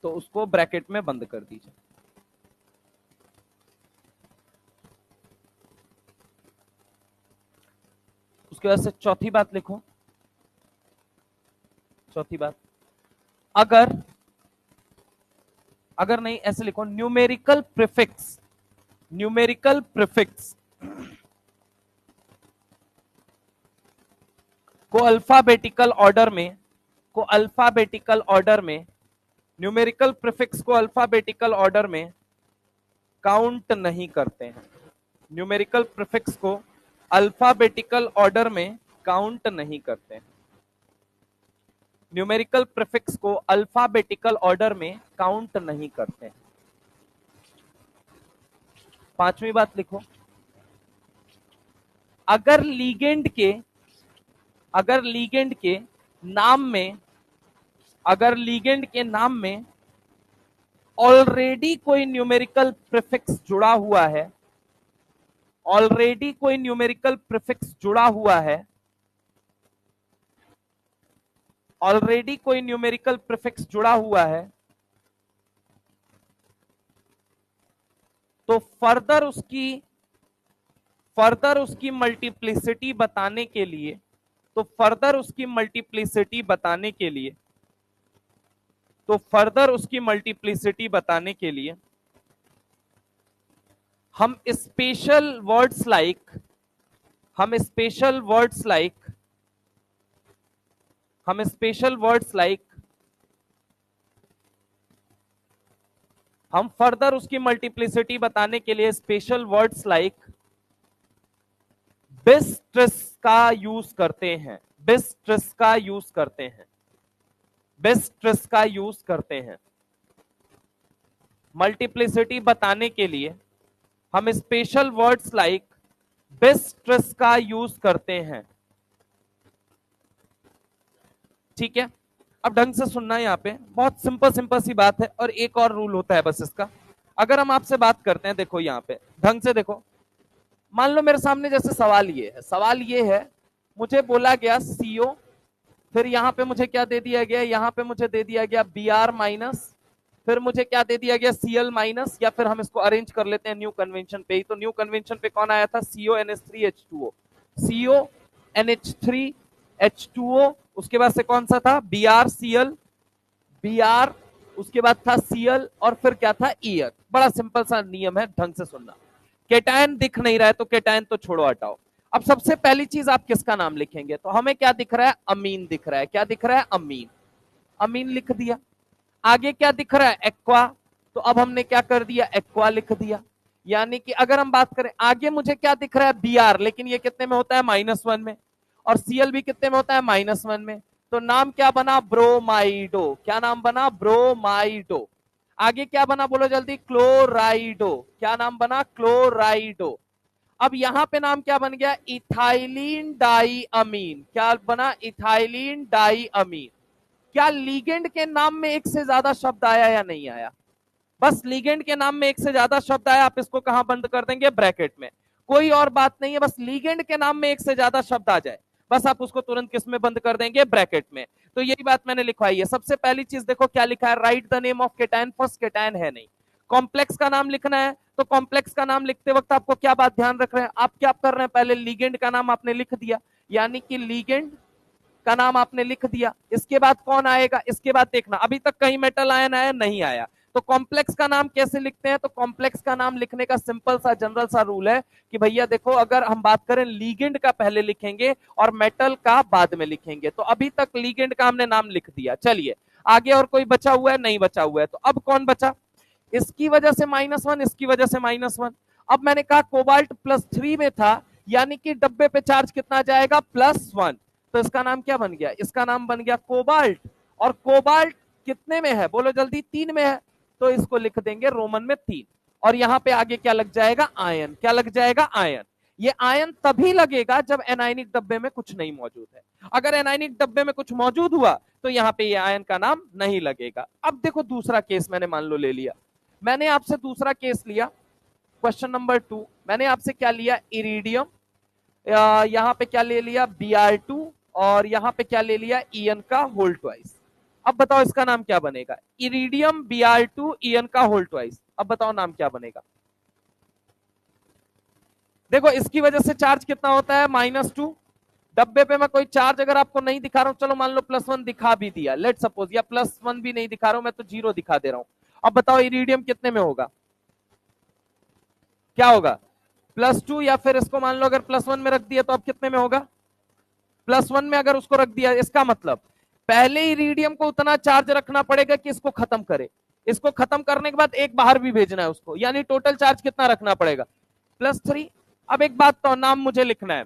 तो उसको ब्रैकेट में बंद कर दीजिए। उसके बाद से चौथी बात लिखो। चौथी बात, अगर, अगर नहीं ऐसे लिखो, न्यूमेरिकल प्रीफिक्स, न्यूमेरिकल प्रीफिक्स को अल्फाबेटिकल ऑर्डर में, को अल्फाबेटिकल ऑर्डर में, न्यूमेरिकल प्रीफिक्स को अल्फाबेटिकल ऑर्डर में काउंट नहीं करते हैं। न्यूमेरिकल प्रीफिक्स को अल्फाबेटिकल ऑर्डर में काउंट नहीं करते हैं। न्यूमेरिकल प्रीफिक्स को अल्फाबेटिकल ऑर्डर में काउंट नहीं करते हैं। पांचवी बात लिखो, अगर लीगेंड के, अगर लीगेंड के नाम में, अगर लीगेंड के नाम में ऑलरेडी कोई न्यूमेरिकल प्रीफिक्स जुड़ा हुआ है, ऑलरेडी कोई न्यूमेरिकल प्रीफिक्स जुड़ा हुआ है, ऑलरेडी कोई न्यूमेरिकल प्रीफिक्स जुड़ा हुआ है, तो फर्दर उसकी मल्टीप्लिसिटी बताने के लिए, तो फर्दर उसकी मल्टीप्लिसिटी बताने के लिए, तो फर्दर उसकी मल्टीप्लिसिटी बताने के लिए हम स्पेशल वर्ड्स लाइक, हम स्पेशल वर्ड्स लाइक, हम स्पेशल वर्ड्स लाइक हम फर्दर उसकी मल्टीप्लिसिटी बताने के लिए स्पेशल वर्ड्स लाइक बिस्ट्रिस का यूज करते हैं, बिस्ट्रिस का यूज करते हैं, बिस्ट्रिस का यूज करते हैं। मल्टीप्लिसिटी बताने के लिए हम स्पेशल वर्ड्स लाइक बिस्ट्रिस का यूज करते हैं। ठीक है, अब ढंग से सुनना है, यहाँ पे बहुत सिंपल सिंपल सी बात है और एक और रूल होता है बस इसका। अगर हम आपसे बात करते हैं, देखो यहाँ पे ढंग से देखो, मान लो मेरे सामने जैसे सवाल ये है, सवाल ये है, मुझे बोला गया सीओ, फिर यहाँ पे मुझे क्या दे दिया गया, यहाँ पे मुझे दे दिया गया बी आर माइनस, फिर मुझे क्या दे दिया गया सीएल माइनस, या फिर हम इसको अरेंज कर लेते हैं न्यू कन्वेंशन पे ही। तो न्यू कन्वेंशन पे कौन आया था, CONH3H2O, CONH3H2O, उसके बाद से कौन सा था BrCl, Br, उसके बाद था Cl और फिर क्या था ER। बड़ा सिंपल सा नियम है, ढंग से सुनना। केटायन दिख नहीं रहा है तो केटायन तो छोड़ो, हटाओ। अब सबसे पहली चीज आप किसका नाम लिखेंगे, तो हमें क्या दिख रहा है, अमीन दिख रहा है। क्या दिख रहा है, अमीन, अमीन लिख दिया। आगे क्या दिख रहा है, एक्वा, तो अब हमने क्या कर दिया, एक्वा लिख दिया। यानी कि अगर हम बात करें आगे, मुझे क्या दिख रहा है, BR, लेकिन ये कितने में होता है, -1 में, और Cl भी कितने में होता है, -1 में। तो नाम क्या बना, ब्रोमाइडो। क्या नाम बना, ब्रोमाइडो। आगे क्या बना, बोलो जल्दी, क्लोराइडो। क्या नाम बना, क्लोराइडो। अब यहां पे नाम क्या बन गया, इथाइलिन डाई अमीन। क्या बना, इथाइलिन डाई अमीन। क्या लीगेंड के नाम में एक से ज्यादा शब्द आया या नहीं आया, बस लीगेंड के नाम में एक से ज्यादा शब्द आया, आप इसको कहां बंद कर देंगे, ब्रैकेट में। कोई और बात नहीं है, बस लीगेंड के नाम में एक से ज्यादा शब्द आ जाए, बस आप उसको तुरंत किस में बंद कर देंगे, ब्रैकेट में। तो यही बात मैंने लिखवाई है। सबसे पहली चीज देखो क्या लिखा है, right the name of cation, first cation है नहीं। कॉम्प्लेक्स का नाम लिखना है, तो कॉम्प्लेक्स का नाम लिखते वक्त आपको क्या बात ध्यान रख रहे हैं, आप क्या कर रहे हैं, पहले लीगेंड का नाम आपने लिख दिया, यानी कि लीगेंड का नाम आपने लिख दिया। इसके बाद कौन आएगा, इसके बाद देखना, अभी तक कहीं मेटल आयन आया नहीं आया। तो कॉम्प्लेक्स का नाम कैसे लिखते हैं, तो कॉम्प्लेक्स का नाम लिखने का सिंपल सा जनरल सा रूल है कि भैया देखो, अगर हम बात करें लीगेंड का पहले लिखेंगे और मेटल का बाद में लिखेंगे। तो अभी तक लीगेंड का हमने नाम लिख दिया। चलिए आगे और कोई बचा हुआ है, नहीं बचा हुआ है। तो अब कौन बचा, इसकी वजह से -1, इसकी वजह से -1। अब मैंने कहा कोबाल्ट +3 में था, यानी कि डब्बे पे चार्ज कितना जाएगा, +1। तो इसका नाम क्या बन गया, इसका नाम बन गया कोबाल्ट। और कोबाल्ट कितने में है, बोलो जल्दी, 3 में है, तो इसको लिख देंगे रोमन में 3। और यहां पे आगे क्या लग जाएगा, आयन। क्या लग जाएगा, आयन। ये आयन तभी लगेगा जब एनायनिक डब्बे में कुछ नहीं मौजूद है। अगर एनायनिक डब्बे में कुछ मौजूद हुआ तो यहाँ पे ये आयन का नाम नहीं लगेगा। अब देखो दूसरा केस मैंने मान लो ले लिया, मैंने आपसे दूसरा केस लिया, क्वेश्चन नंबर 2। मैंने आपसे क्या लिया, इरिडियम, यहाँ पे क्या ले लिया, Br2, और यहाँ पे क्या ले लिया, En का होल ट्वाइस। अब बताओ इसका नाम क्या बनेगा, इरिडियम Br2 En का होल ट्वाइस। अब बताओ नाम क्या बनेगा। देखो इसकी वजह से चार्ज कितना होता है, -2। डब्बे पे मैं कोई चार्ज अगर आपको नहीं दिखा रहा हूं, चलो मान लो +1 दिखा भी दिया, लेट सपोज, या +1 भी नहीं दिखा रहा हूं मैं, तो 0 दिखा दे रहा हूं। अब बताओ इरिडियम कितने में होगा, क्या होगा, +2, या फिर इसको मान लो अगर +1 में रख दिया तो अब कितने में होगा, +1 में अगर उसको रख दिया, इसका मतलब पहले इरिडियम को उतना चार्ज रखना पड़ेगा कि इसको खत्म करे, इसको खत्म करने के बाद एक बाहर भी भेजना है उसको, यानी टोटल चार्ज कितना रखना पड़ेगा, +3। अब एक बात तो नाम मुझे लिखना है,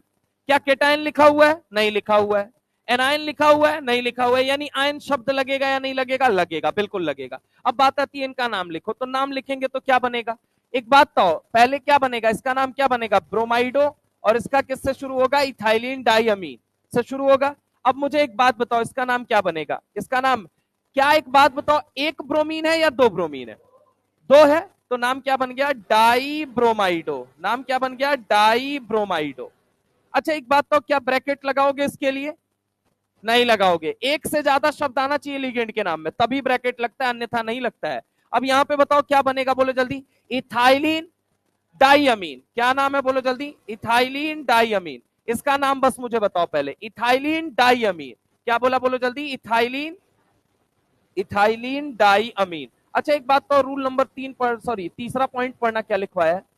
क्या केटायन लिखा हुआ है, नहीं लिखा हुआ है, एनायन लिखा हुआ है, नहीं लिखा हुआ है, यानी आयन शब्द लगेगा या नहीं लगेगा, लगेगा, बिल्कुल लगेगा। अब बात आती है इनका नाम लिखो, तो नाम लिखेंगे तो क्या बनेगा, एक बात तो पहले क्या बनेगा, इसका नाम क्या बनेगा, ब्रोमाइडो, और इसका किससे शुरू होगा, इथाइलिन डाइअमीन से शुरू होगा। अब मुझे एक बात बताओ, इसका नाम क्या बनेगा, इसका नाम क्या, एक बात बताओ, एक ब्रोमीन है या 2 ब्रोमीन है, 2 है, तो नाम क्या बन गया, डाई ब्रोमाइडो। नाम क्या बन गया, डाई ब्रोमाइडो। अच्छा एक बात तो, क्या ब्रैकेट लगाओगे इसके लिए, नहीं लगाओगे, एक से ज्यादा शब्द आना चाहिए लिगेंड के नाम में तभी ब्रैकेट लगता है, अन्यथा नहीं लगता है। अब यहां पे बताओ क्या बनेगा, बोलो जल्दी, इथाइलिन डाइअमीन। क्या नाम है, बोलो जल्दी, इथाइलिन डाइअमीन। इसका नाम बस मुझे बताओ पहले, इथाइलिन डाइअमीन। क्या बोला, बोलो जल्दी, इथाइलिन, इथाइलिन डाइअमीन। अच्छा एक बात तो, रूल नंबर 3 पर, सॉरी तीसरा पॉइंट पढ़ना, क्या लिखवाया है,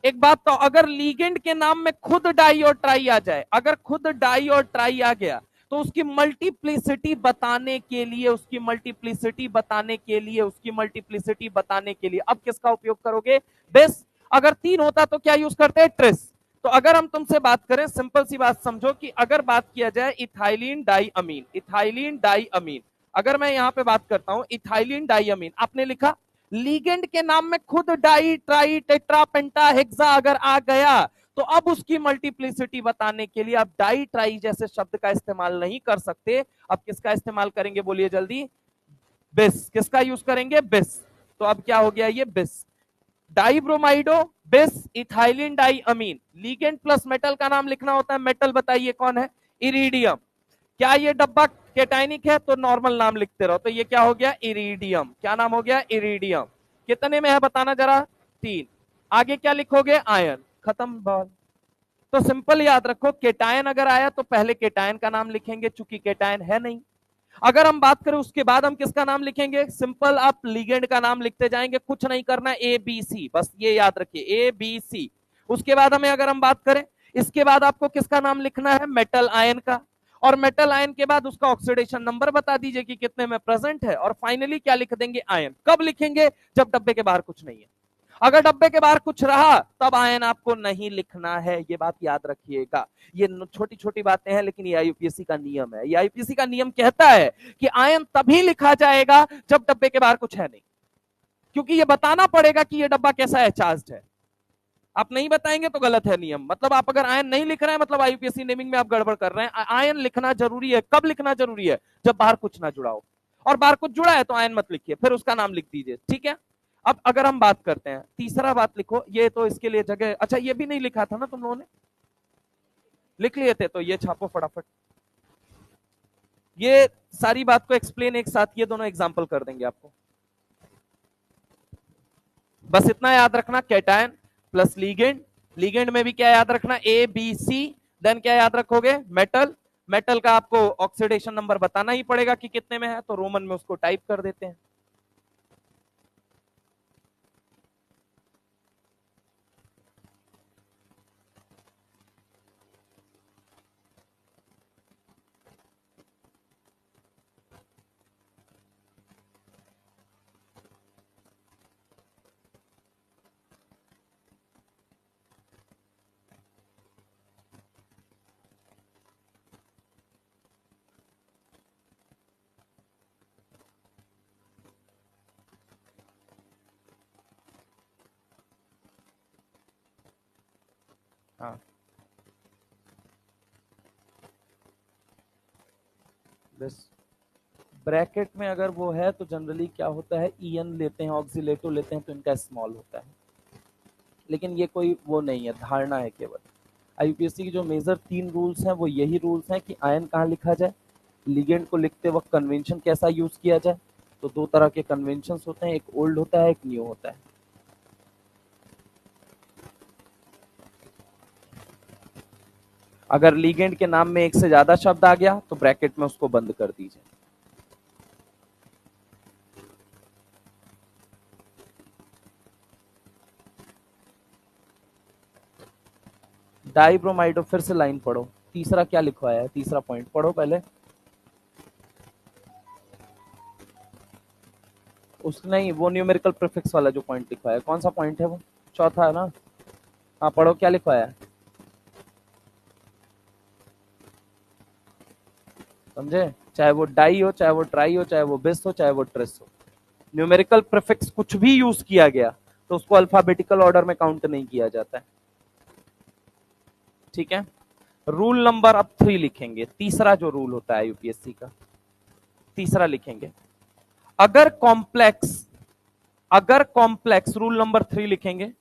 एक बात तो, अगर लीगेंड के नाम में खुद डाई और ट्राई आ जाए, अगर खुद डाई और ट्राई आ गया तो उसकी मल्टीप्लिसिटी बताने के लिए, उसकी मल्टीप्लिसिटी बताने के लिए, उसकी मल्टीप्लिसिटी बताने के लिए अब किसका उपयोग करोगे? बेस। अगर 3 होता तो क्या यूज करते हैं? ट्रिस। तो अगर हम तुमसे बात करें, सिंपल सी बात समझो कि अगर बात किया जाए इथाइलिन डाई अमीन, इथाइलिन डाई अमीन, अगर मैं यहां पे बात करता हूं इथाइलिन डाई अमीन, आपने लिखा लीगेंड के नाम में खुद डाई ट्राई टेट्रा पेंटा हेक्सा अगर आ गया तो अब उसकी मल्टीप्लिसिटी बताने के लिए आप डाई ट्राई जैसे शब्द का इस्तेमाल नहीं कर सकते। अब किसका इस्तेमाल करेंगे? बोलिए जल्दी। बिस। किसका यूज करेंगे? बिस। तो अब क्या हो गया? ये बिस। डाइब्रोमाइडो बिस इथाइलिन डाई अमीन, लीगेंड प्लस मेटल का नाम लिखना होता है। मेटल बताइए कौन है? इरिडियम। क्या ये डब्बा केटाइनिक है? तो नॉर्मल नाम लिखते रहो। तो ये क्या हो गया? इरिडियम। क्या नाम हो गया? इरिडियम। कितने में है बताना जरा? 3। आगे क्या लिखोगे? आयन। खत्म बात। तो सिंपल याद रखो, केटायन अगर आया तो पहले केटायन का नाम लिखेंगे, चूंकि केटायन है नहीं। अगर हम बात करें उसके बाद हम किसका नाम लिखेंगे? सिंपल आप लिगेंड का नाम लिखते जाएंगे, कुछ नहीं करना, ए बी सी, बस ये याद रखिए, ए बी सी। उसके बाद हमें अगर हम बात करें, इसके बाद आपको किसका नाम लिखना है? मेटल आयन का। और मेटल आयन के बाद उसका ऑक्सीडेशन नंबर बता दीजिए कि कितने में प्रेजेंट है। और फाइनली क्या लिख देंगे? आयन। कब लिखेंगे? जब डब्बे के बाहर कुछ नहीं है। अगर डब्बे के बाहर कुछ रहा तब आयन आपको नहीं लिखना है, ये बात याद रखिएगा। ये छोटी छोटी बातें हैं, लेकिन ये आईयूपीएससी का नियम है। ये आईयूपीएससी का नियम कहता है कि आयन तभी लिखा जाएगा जब डब्बे के बाहर कुछ है नहीं, क्योंकि ये बताना पड़ेगा कि ये डब्बा कैसा है, चार्ज्ड है। आप नहीं बताएंगे तो गलत है नियम। मतलब आप अगर आयन नहीं लिख रहे हैं, मतलब आईयूपीएससी नेमिंग में आप गड़बड़ कर रहे हैं। आयन लिखना जरूरी है। कब लिखना जरूरी है? जब बाहर कुछ ना जुड़ा हो। और बाहर कुछ जुड़ा है तो आयन मत लिखिए, फिर उसका नाम लिख दीजिए, ठीक है। अब अगर हम बात करते हैं, तीसरा बात लिखो, ये तो इसके लिए जगह, अच्छा ये भी नहीं लिखा था ना तुम लोगों ने? लिख लिए थे तो ये छापो फटाफट। ये सारी बात को एक्सप्लेन एक साथ ये दोनों एग्जांपल कर देंगे आपको। बस इतना याद रखना, कैटायन प्लस लीगेंड। लीगेंड में भी क्या याद रखना? A B C. देन क्या याद रखोगे? मेटल। मेटल का आपको ऑक्सीडेशन नंबर बताना ही पड़ेगा कि कितने में है, तो रोमन में उसको टाइप कर देते हैं। हाँ बस ब्रैकेट में अगर वो है तो जनरली क्या होता है, ईएन लेते हैं, ऑक्सीलेटो लेते हैं, तो इनका स्मॉल होता है। लेकिन ये कोई वो नहीं है, धारणा है केवल। आईयूपीएससी की जो मेजर 3 रूल्स हैं वो यही रूल्स हैं कि आयन कहाँ लिखा जाए, लिगेंड को लिखते वक्त कन्वेंशन कैसा यूज किया जाए। तो 2 तरह के कन्वेंशन होते हैं, एक ओल्ड होता है, एक न्यू होता है। अगर लिगेंड के नाम में एक से ज्यादा शब्द आ गया तो ब्रैकेट में उसको बंद कर दीजिए। डाइब्रोमाइडो, फिर से लाइन पढ़ो। तीसरा क्या लिखवाया है? तीसरा पॉइंट पढ़ो पहले। उस नहीं, वो न्यूमेरिकल प्रीफिक्स वाला जो पॉइंट लिखवाया है, कौन सा पॉइंट है वो? चौथा है ना? हाँ पढ़ो, क्या लिखवाया है? समझे? चाहे वो डाई हो, चाहे वो ट्राई हो, चाहे वो बिस हो, चाहे वो ट्रिस हो, न्यूमेरिकल प्रीफिक्स कुछ भी यूज किया गया तो उसको अल्फाबेटिकल ऑर्डर में काउंट नहीं किया जाता है, ठीक है। रूल नंबर अब 3 लिखेंगे, तीसरा जो रूल होता है यूपीएससी का, तीसरा लिखेंगे। अगर कॉम्प्लेक्स, अगर कॉम्प्लेक्स, रूल नंबर 3 लिखेंगे।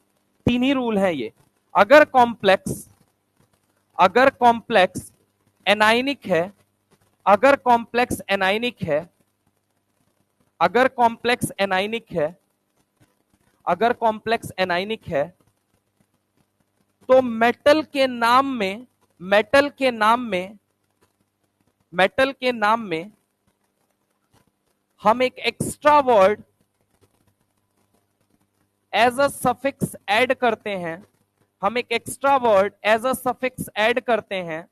3 ही रूल है ये। अगर कॉम्प्लेक्स, अगर कॉम्प्लेक्स एनाइनिक है, अगर कॉम्प्लेक्स एनाइनिक है, अगर कॉम्प्लेक्स एनाइनिक है, अगर कॉम्प्लेक्स एनाइनिक है, तो मेटल के नाम में, मेटल के नाम में, मेटल के नाम में हम एक extra word as a suffix add करते हैं। हम एक extra word as a suffix add करते हैं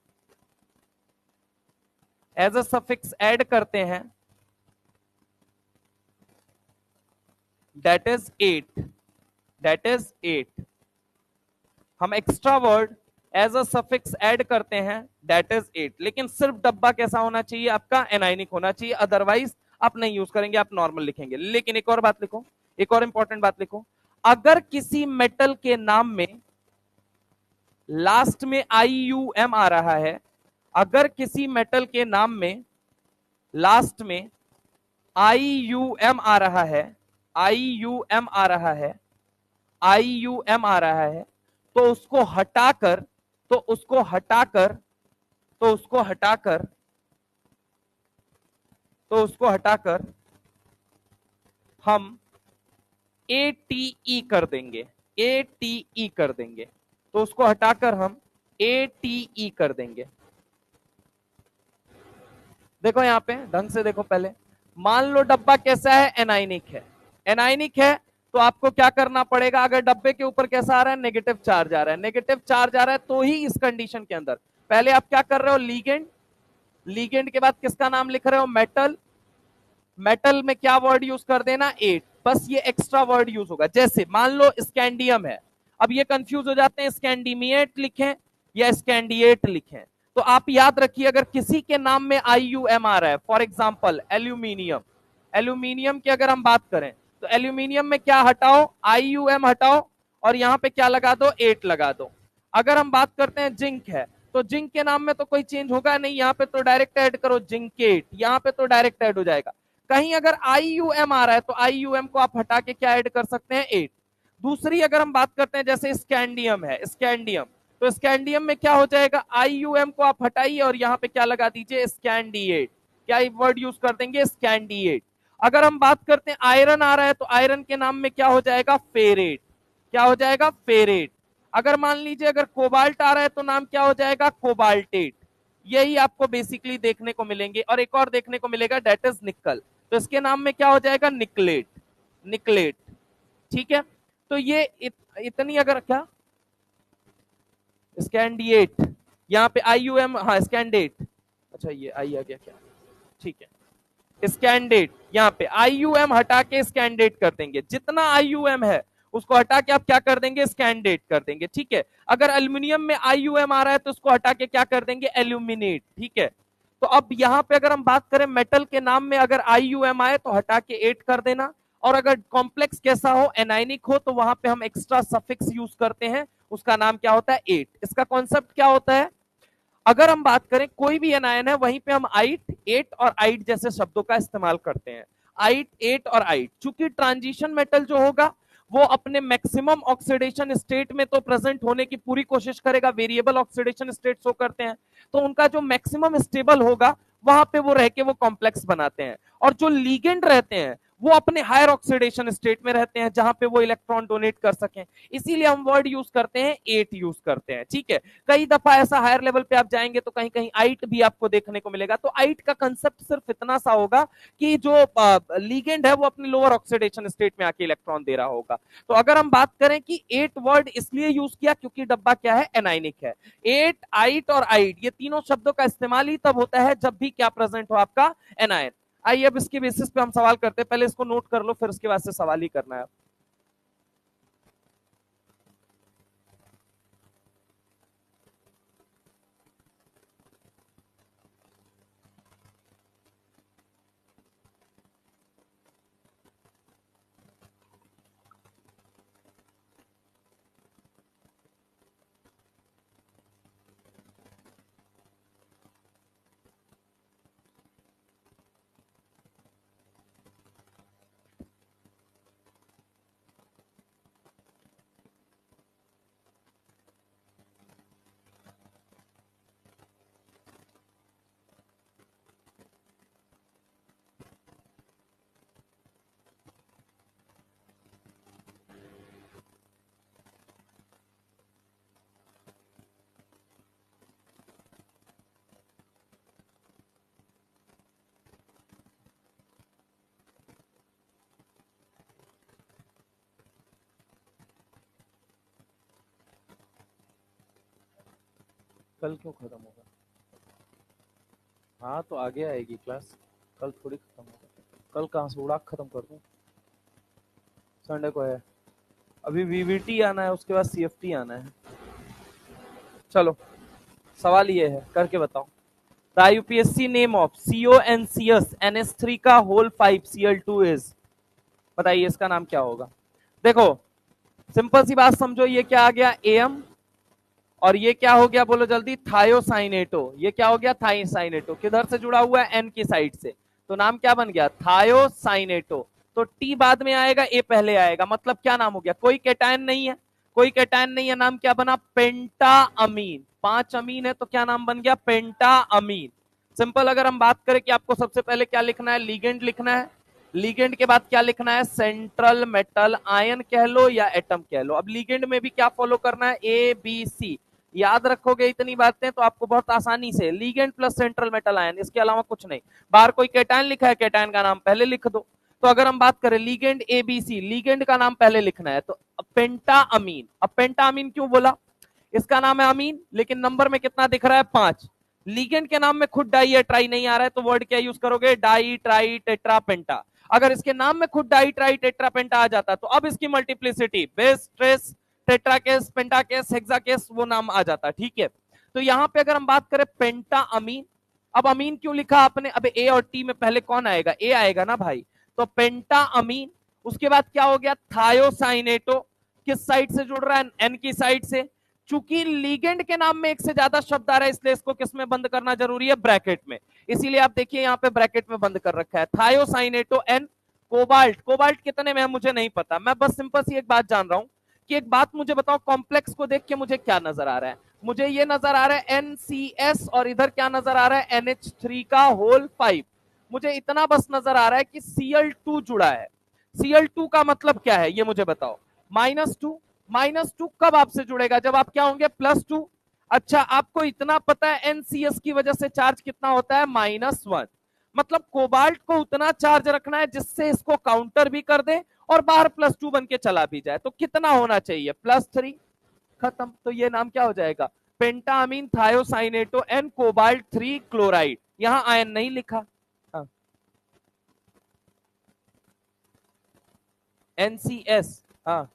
एज अ सफिक्स ऐड करते हैं, दैट इज 8, दैट इज 8। हम extra word as a suffix add करते हैं, दैट इज 8। लेकिन सिर्फ डब्बा कैसा होना चाहिए आपका, एनाइनिक होना चाहिए, अदरवाइज आप नहीं यूज करेंगे, आप नॉर्मल लिखेंगे। लेकिन एक और बात लिखो, एक और इंपॉर्टेंट बात लिखो, अगर किसी मेटल के नाम में लास्ट में IUM आ रहा है, अगर किसी मेटल के नाम में लास्ट में IUM आ रहा है, IUM आ रहा है, IUM आ रहा है, तो उसको हटाकर, तो उसको हटाकर, तो उसको हटाकर, तो उसको हटाकर हम ATE कर देंगे, ATE कर देंगे, तो उसको हटाकर हम ATE कर देंगे। देखो यहां पे ढंग से देखो, पहले मान लो डब्बा कैसा है, एनाइनिक है, एनाइनिक है, तो आपको क्या करना पड़ेगा, अगर डब्बे के ऊपर कैसा आ रहा है, नेगेटिव चार्ज आ रहा है, नेगेटिव चार्ज आ रहा है, तो ही इस कंडीशन के अंदर पहले आप क्या कर रहे हो, लीगेंड, लीगेंड के बाद किसका नाम लिख रहे हो, मेटल, मेटल में क्या वर्ड यूज कर देना, 8, बस ये एक्स्ट्रा वर्ड यूज होगा। जैसे मान लो स्कैंडियम है, अब ये कंफ्यूज हो जाते हैं, स्कैंडिमिएट लिखें या स्कैंडिएट लिखें, तो आप याद रखिए अगर किसी के नाम में IUM आ रहा है, फॉर एग्जाम्पल एल्यूमिनियम, एल्यूमिनियम की अगर हम बात करें, तो एल्यूमिनियम में क्या हटाओ, IUM हटाओ, और यहां पे क्या लगा दो, 8 लगा दो। अगर हम बात करते हैं जिंक है, तो जिंक के नाम में तो कोई चेंज होगा नहीं, यहाँ पे तो डायरेक्ट ऐड करो जिंकेट, यहाँ पे तो डायरेक्ट ऐड हो जाएगा। कहीं अगर IUM आ रहा है, तो IUM को आप हटा के क्या ऐड कर सकते हैं, 8। दूसरी अगर हम बात करते हैं, जैसे स्कैंडियम है, स्कैंडियम, तो स्कैंडियम में क्या हो जाएगा, IUM को आप हटाइए और यहाँ पे क्या लगा दीजिए, स्कैंडिएट, क्या वर्ड यूज कर देंगे, स्कैंडिएट। अगर हम बात करते हैं आयरन आ रहा है, तो आयरन के नाम में क्या हो जाएगा, फेरेट, क्या हो जाएगा, फेरेट। अगर मान लीजिए अगर कोबाल्ट आ रहा है, तो नाम क्या हो जाएगा, कोबाल्टेट। यही आपको बेसिकली देखने को मिलेंगे, और एक और देखने को मिलेगा, डेट इज निकल, तो इसके नाम में क्या हो जाएगा, निकलेट, निकलेट। ठीक है, तो ये इतनी अगर क्या, स्कैंडिएट, यहाँ पे IUM, हाँ स्कैंडेट, अच्छा ये आई आ गया क्या, ठीक है, स्कैंडेट, यहाँ पे IUM हटा के स्कैंडेट कर देंगे, जितना IUM है उसको हटा के आप क्या कर देंगे, स्कैंडेट कर देंगे। ठीक है, अगर एल्यूमिनियम में IUM आ रहा है, तो उसको हटा के क्या कर देंगे, एल्यूमिनेट। ठीक है, तो अब यहां पे अगर हम बात करें मेटल के नाम में अगर IUM आए, तो हटा के 8 कर देना, और अगर कॉम्प्लेक्स कैसा हो, एनाइनिक हो, तो वहां पे हम एक्स्ट्रा सफिक्स यूज करते हैं, उसका नाम क्या होता है, 8। इसका कॉन्सेप्ट क्या होता है, अगर हम बात करें कोई भी एनायन है, वहीं पे हम आइट, 8 और आइट जैसे शब्दों का इस्तेमाल करते हैं, आइट, 8 और आइट। चूंकि ट्रांजिशन मेटल जो होगा वो अपने मैक्सिमम ऑक्सीडेशन स्टेट में तो प्रेजेंट होने की पूरी कोशिश करेगा, वेरिएबल ऑक्सीडेशन स्टेट शो करते हैं, तो उनका जो मैक्सिमम स्टेबल होगा वहां पे वो रह के वो कॉम्प्लेक्स बनाते हैं, और जो लीगेंड रहते हैं वो अपने हायर ऑक्सीडेशन स्टेट में रहते हैं, जहां पे वो इलेक्ट्रॉन डोनेट कर सकें, इसीलिए हम वर्ड यूज करते हैं, 8 यूज करते हैं। ठीक है, कई दफा ऐसा हायर लेवल पे आप जाएंगे तो कहीं कहीं आइट भी आपको देखने को मिलेगा, तो आइट का कंसेप्ट सिर्फ इतना सा होगा कि जो लीगेंड है वो अपनी लोअर ऑक्सीडेशन स्टेट में आके इलेक्ट्रॉन दे रहा होगा। तो अगर हम बात करें कि 8 वर्ड इसलिए यूज किया क्योंकि डब्बा क्या है, एनाइनिक है। 8, आइट और आइड, ये तीनों शब्दों का इस्तेमाल ही तब होता है जब भी क्या प्रेजेंट हो, आपका एनायन। आइए अब इसके बेसिस पे हम सवाल करते हैं, पहले इसको नोट कर लो, फिर उसके बाद से सवाल ही करना है। कल क्यों खत्म होगा? हाँ तो आगे आएगी क्लास, कल थोड़ी खत्म होगा। कल कहाँ से उड़ा खत्म कर दूँ, संडे को है। अभी वीवीटी आना है, उसके बाद सीएफटी आना है। चलो सवाल ये है, करके बताओ। The आईयूपीएससी name of CONCS NH3 का होल 5 Cl2 इज, बताइए इसका नाम क्या होगा। देखो सिंपल सी बात समझो, ये क्या आ गया AM, और ये क्या हो गया बोलो जल्दी, थायोसाइनेटो। ये क्या हो गया, थायोसाइनेटो। किधर से जुड़ा हुआ है, N की साइड से, तो नाम क्या बन गया, थायोसाइनेटो। तो T बाद में आएगा, A पहले आएगा, मतलब क्या नाम हो गया, कोई कैटायन नहीं है, कोई कैटायन नहीं है, नाम क्या बना, पेंटाअमीन। 5 अमीन है तो क्या नाम बन गया, पेंटाअमीन। सिंपल अगर हम बात करें कि आपको सबसे पहले क्या लिखना है, लिगेंड लिखना है। लिगेंड के बाद क्या लिखना है, सेंट्रल मेटल आयन कह लो या एटम कह लो। अब लिगेंड में भी क्या फॉलो करना है, ABC। याद रखोगे इतनी बातें तो आपको बहुत आसानी से, ligand plus central metal ion, इसके अलावा कुछ नहीं। बाहर कोई कैटायन लिखा है, कैटायन का नाम पहले लिख दो। तो अगर हम बात करें लिगेंड ABC, लिगेंड का नाम पहले लिखना है, तो पेंटाअमीन। अब पेंटाअमीन क्यों बोला, इसका नाम है अमीन, लेकिन नंबर में कितना दिख रहा है, 5। लिगेंड के नाम में खुद डाई या ट्राई नहीं आ रहा है, तो वर्ड क्या यूज करोगे, डाई ट्राई टेट्रा पेंटा। अगर इसके नाम में खुद डाई ट्राई टेट्रा पेंटा आ जाता तो अब इसकी मल्टीप्लिसिटी बेस ट्रेस टेट्राकेस पेंटाकेस हेक्साकेस वो नाम आ जाता, ठीक है। तो यहां पे अगर हम बात करें पेंटा अमीन, अब अमीन क्यों लिखा आपने, अब ए और टी में पहले कौन आएगा, ए आएगा ना भाई। तो पेंटा अमीन, उसके बाद क्या हो गया, थायोसाइनेटो। किस साइड से जुड़ रहा है, एन की साइड से। चूंकि लीगेंड के नाम में एक से ज्यादा शब्द आ रहा है, इसलिए इसको किस में बंद करना जरूरी है, ब्रैकेट में। इसीलिए आप देखिए यहाँ पे ब्रैकेट में बंद कर रखा है, थायोसाइनेटो एन। कोबाल्ट, कोबाल्ट कितने में है मुझे नहीं पता, मैं बस सिंपल सी एक बात जान रहा हूं कि एक बात मुझे बताओ, कॉम्प्लेक्स को देख के मुझे क्या नजर आ रहा है, मुझे ये नजर आ रहा है NCS, और इधर क्या नजर आ रहा है, NH3 का होल 5। मुझे इतना बस नजर आ रहा है कि Cl2 जुड़ा है। Cl2 का मतलब क्या है ये मुझे बताओ, -2। -2 कब आपसे जुड़ेगा, जब आप क्या होंगे, +2। अच्छा आपको इतना पता है NCS की वजह से चार्ज कितना होता है, -1। मतलब कोबाल्ट को उतना चार्ज रखना है जिससे इसको काउंटर भी कर दे और बाहर +2 बन के चला भी जाए, तो कितना होना चाहिए, +3। खत्म। तो ये नाम क्या हो जाएगा, पेंटामीन थायोसाइनेटो एन कोबाल्ट 3 क्लोराइड। यहां आयन नहीं लिखा, हाँ। NCS, हाँ।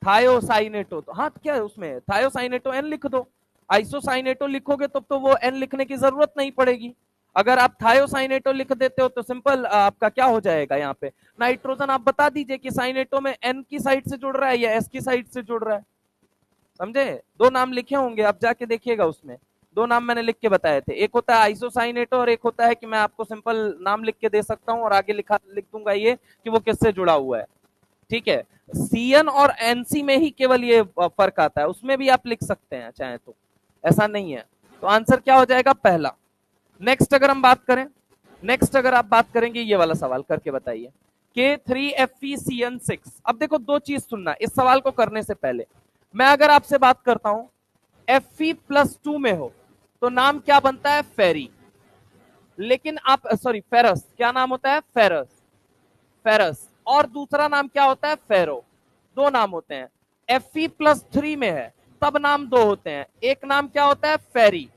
थायोसाइनेटो, तो हाँ क्या है उसमें, थायोसाइनेटो एन लिख दो। आइसोसाइनेटो लिखोगे तो वो एन लिखने की जरूरत नहीं पड़ेगी। अगर आप थायोसाइनेटो लिख देते हो तो सिंपल आपका क्या हो जाएगा, यहाँ पे नाइट्रोजन आप बता दीजिए कि साइनेटो में एन की साइड से जुड़ रहा है या एस की साइड से जुड़ रहा है। समझे, दो नाम लिखे होंगे, आप जाके देखिएगा उसमें, दो नाम मैंने लिख के बताए थे, एक होता है आइसोसाइनेटो और एक होता है कि मैं आपको सिंपल नाम लिख के दे सकता हूँ और आगे लिख दूंगा ये कि वो किससे जुड़ा हुआ है, ठीक है। CN और NC में ही केवल ये फर्क आता है, उसमें भी आप लिख सकते हैं चाहे तो, ऐसा नहीं है। तो आंसर क्या हो जाएगा, पहला। नेक्स्ट अगर हम बात करें, नेक्स्ट अगर आप बात करेंगे, ये वाला सवाल करके बताइए, K3FeCN6। अब देखो दो चीज सुनना इस सवाल को करने से पहले, मैं अगर आपसे बात करता हूं Fe+2 में हो तो नाम क्या बनता है, फेरी। लेकिन आप सॉरी फेरस, क्या नाम होता है, फेरस, फेरस। और दूसरा नाम क्या होता है, फेरो। दो नाम होते हैं। Fe+3 में है तब नाम दो होते हैं, एक नाम क्या होता है, फेरी,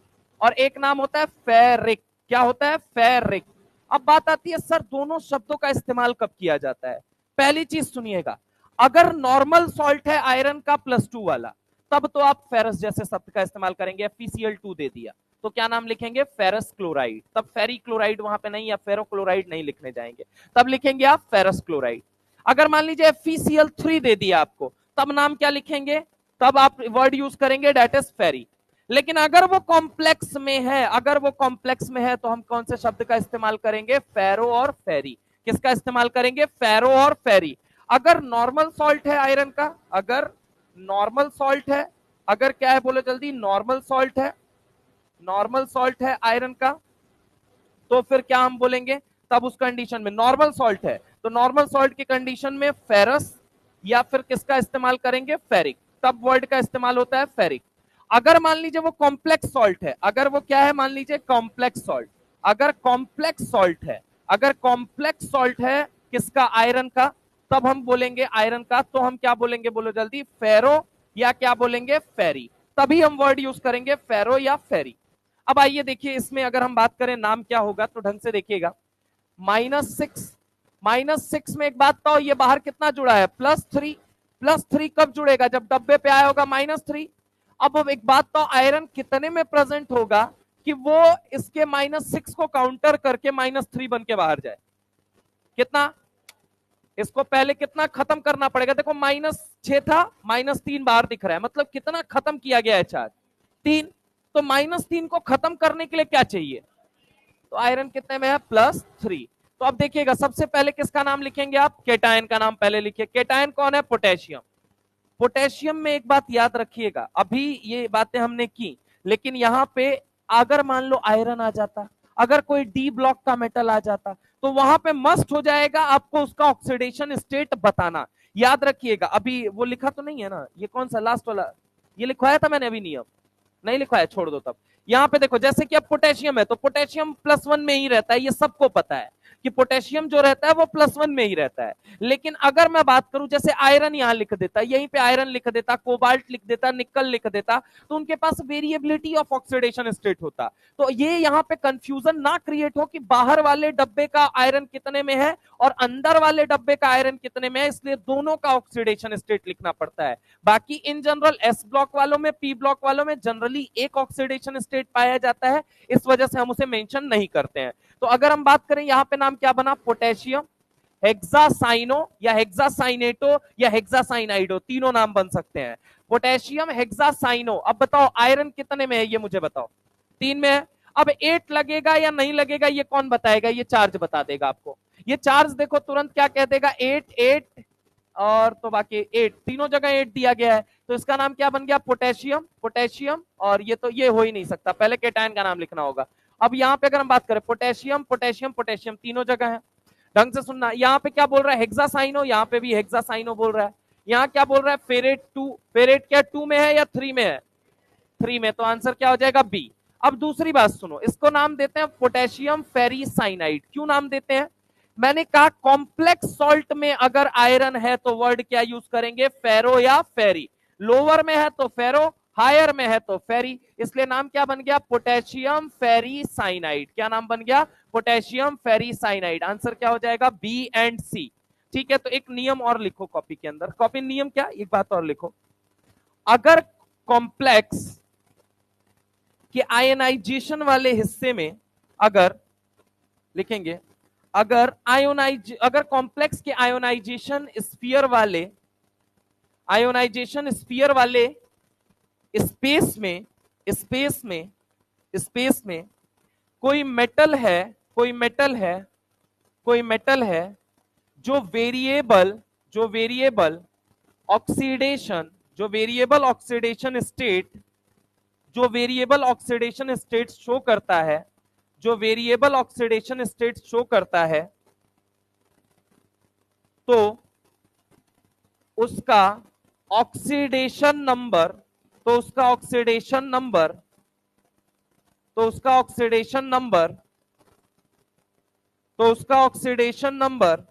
और एक नाम होता है फेरिक। क्या होता है, फेरिक। अब बात आती है सर दोनों शब्दों का इस्तेमाल कब किया जाता है। पहली चीज सुनिएगा, अगर नॉर्मल सॉल्ट है आयरन का +2 वाला, तब तो आप फेरस जैसे शब्द का इस्तेमाल करेंगे, FeCl2 दे दिया तो क्या नाम लिखेंगे, फेरस क्लोराइड। तब फेरी क्लोराइड वहां पे नहीं, या फेरो क्लोराइड नहीं लिखने जाएंगे, तब लिखेंगे आप फेरस क्लोराइड। अगर मान लीजिए FeCl3 दे दिया आपको, तब नाम क्या लिखेंगे, तब आप वर्ड यूज करेंगे डेट इज फेरी। लेकिन अगर वो कॉम्प्लेक्स में है, अगर वो कॉम्प्लेक्स में है तो हम कौन से शब्द का इस्तेमाल करेंगे, फेरो और फेरी। किसका इस्तेमाल करेंगे, फेरो और फेरी। अगर नॉर्मल सॉल्ट है आयरन का, अगर नॉर्मल सॉल्ट है, अगर क्या है बोलो जल्दी, नॉर्मल सॉल्ट है, नॉर्मल सॉल्ट है आयरन का, तो फिर क्या हम बोलेंगे, तब उस कंडीशन में नॉर्मल सॉल्ट है तो नॉर्मल सॉल्ट की कंडीशन में फेरस या फिर किसका इस्तेमाल करेंगे, फेरिक। तब वर्ड का इस्तेमाल होता है फेरिक। अगर मान लीजिए वो कॉम्प्लेक्स सॉल्ट है, अगर वो क्या है, मान लीजिए कॉम्प्लेक्स सॉल्ट, अगर कॉम्प्लेक्स सॉल्ट है, अगर कॉम्प्लेक्स सॉल्ट है किसका, आयरन का, तब हम बोलेंगे आयरन का, तो हम क्या बोलेंगे बोलो जल्दी, फेरो या क्या बोलेंगे, फेरी। तभी हम वर्ड यूज करेंगे फेरो या फेरी। अब आइए देखिए इसमें अगर हम बात करें नाम क्या होगा तो ढंग से देखिएगा, -6, -6 में एक बात तो ये बाहर कितना जुड़ा है, +3, +3 कब जुड़ेगा, जब डब्बे पे आया होगा -3। अब एक बात तो आयरन कितने में प्रेजेंट होगा कि वो इसके -6 को काउंटर करके -3 बन के बाहर जाए, कितना, इसको पहले कितना खत्म करना पड़ेगा, देखो -6 था, -3 बाहर दिख रहा है, मतलब कितना खत्म किया गया है चार्ज, 3। तो -3 को खत्म करने के लिए क्या चाहिए, तो आयरन कितने में है, +3। तो अब देखिएगा सबसे पहले किसका नाम लिखेंगे आप, केटायन का नाम पहले लिखिए। केटायन कौन है, पोटेशियम। पोटेशियम में एक बात याद रखिएगा, अभी ये बातें हमने की, लेकिन यहां पे अगर मान लो आयरन आ जाता, अगर कोई डी ब्लॉक का मेटल आ जाता, तो वहां पे मस्ट हो जाएगा आपको उसका ऑक्सीडेशन स्टेट बताना। याद रखिएगा, अभी वो लिखा तो नहीं है ना, ये कौन सा लास्ट वाला, ये लिखवाया था मैंने अभी नियम, नहीं लिखवाया, छोड़ दो तब। यहां पे देखो जैसे कि अब पोटेशियम है तो पोटेशियम +1 में ही रहता है, ये सबको पता है कि पोटेशियम जो रहता है वो +1 में ही रहता है। लेकिन अगर मैं बात करूं जैसे आयरन यहां लिख देता, यहीं पे आयरन लिख देता, कोबाल्ट लिख देता, निकल लिख देता, तो उनके पास वेरिएबिलिटी ऑफ ऑक्सीडेशन स्टेट होता। तो ये यहां पे कंफ्यूजन ना क्रिएट हो कि बाहर वाले डब्बे का आयरन कितने में है और अंदर वाले डब्बे का आयरन कितने में है, इसलिए दोनों का ऑक्सीडेशन स्टेट लिखना पड़ता है। बाकी इन जनरल एस ब्लॉक वालों में, पी ब्लॉक वालों में जनरली एक ऑक्सीडेशन स्टेट पाया जाता है, इस वजह से हम उसे मेंशन नहीं करते हैं। तो अगर हम बात करें यहां पे नाम क्या बना, पोटेशियम हेक्सासाइनो या हेक्सासाइनेटो या हेक्सासाइनाइडो, तीनों नाम बन सकते हैं। Potassium hexacyano. अब बताओ आयरन कितने में है, ये मुझे बताओ, 3 में है। अब 8 लगेगा या नहीं लगेगा ये कौन बताएगा, ये चार्ज बता देगा आपको। ये चार्ज देखो तुरंत क्या कह देगा, 8 8 और तो बाकी 8, तीनों जगह 8 दिया गया है, तो इसका नाम क्या बन गया, पोटेशियम। पोटेशियम, और ये तो ये हो ही नहीं सकता, पहले केटायन का नाम लिखना होगा। अब यहाँ पे अगर हम बात करें पोटेशियम पोटेशियम पोटेशियम, तीनों जगह है, ढंग से सुनना। यहाँ पे क्या बोल रहा है, हेक्सासाइनो, यहाँ पे भी हेक्सासाइनो बोल रहा है। यहाँ क्या बोल रहा है, फेरेट 2, फेरेट क्या 2 में है या 3 में है, 3 में, तो आंसर क्या हो जाएगा, बी। अब दूसरी बात सुनो, इसको नाम देते हैं पोटेशियम फेरीसाइनाइड। क्यों नाम देते हैं, मैंने कहा कॉम्प्लेक्स सॉल्ट में अगर आयरन है तो वर्ड क्या यूज करेंगे, फेरो या फेरी। लोअर में है तो फेरो, हायर में है तो फेरी, इसलिए नाम क्या बन गया, पोटेशियम फेरीसाइनाइड। क्या नाम बन गया, पोटेशियम फेरीसाइनाइड। आंसर क्या हो जाएगा, बी एंड सी। ठीक है, तो एक नियम और लिखो कॉपी के अंदर, कॉपी नियम क्या, एक बात और लिखो, अगर कॉम्प्लेक्स के आयनाइजेशन वाले हिस्से में अगर लिखेंगे, अगर कॉम्प्लेक्स के आयोनाइजेशन स्फीयर वाले स्पेस में कोई मेटल है जो वेरिएबल ऑक्सीडेशन स्टेट शो करता है, तो उसका ऑक्सीडेशन नंबर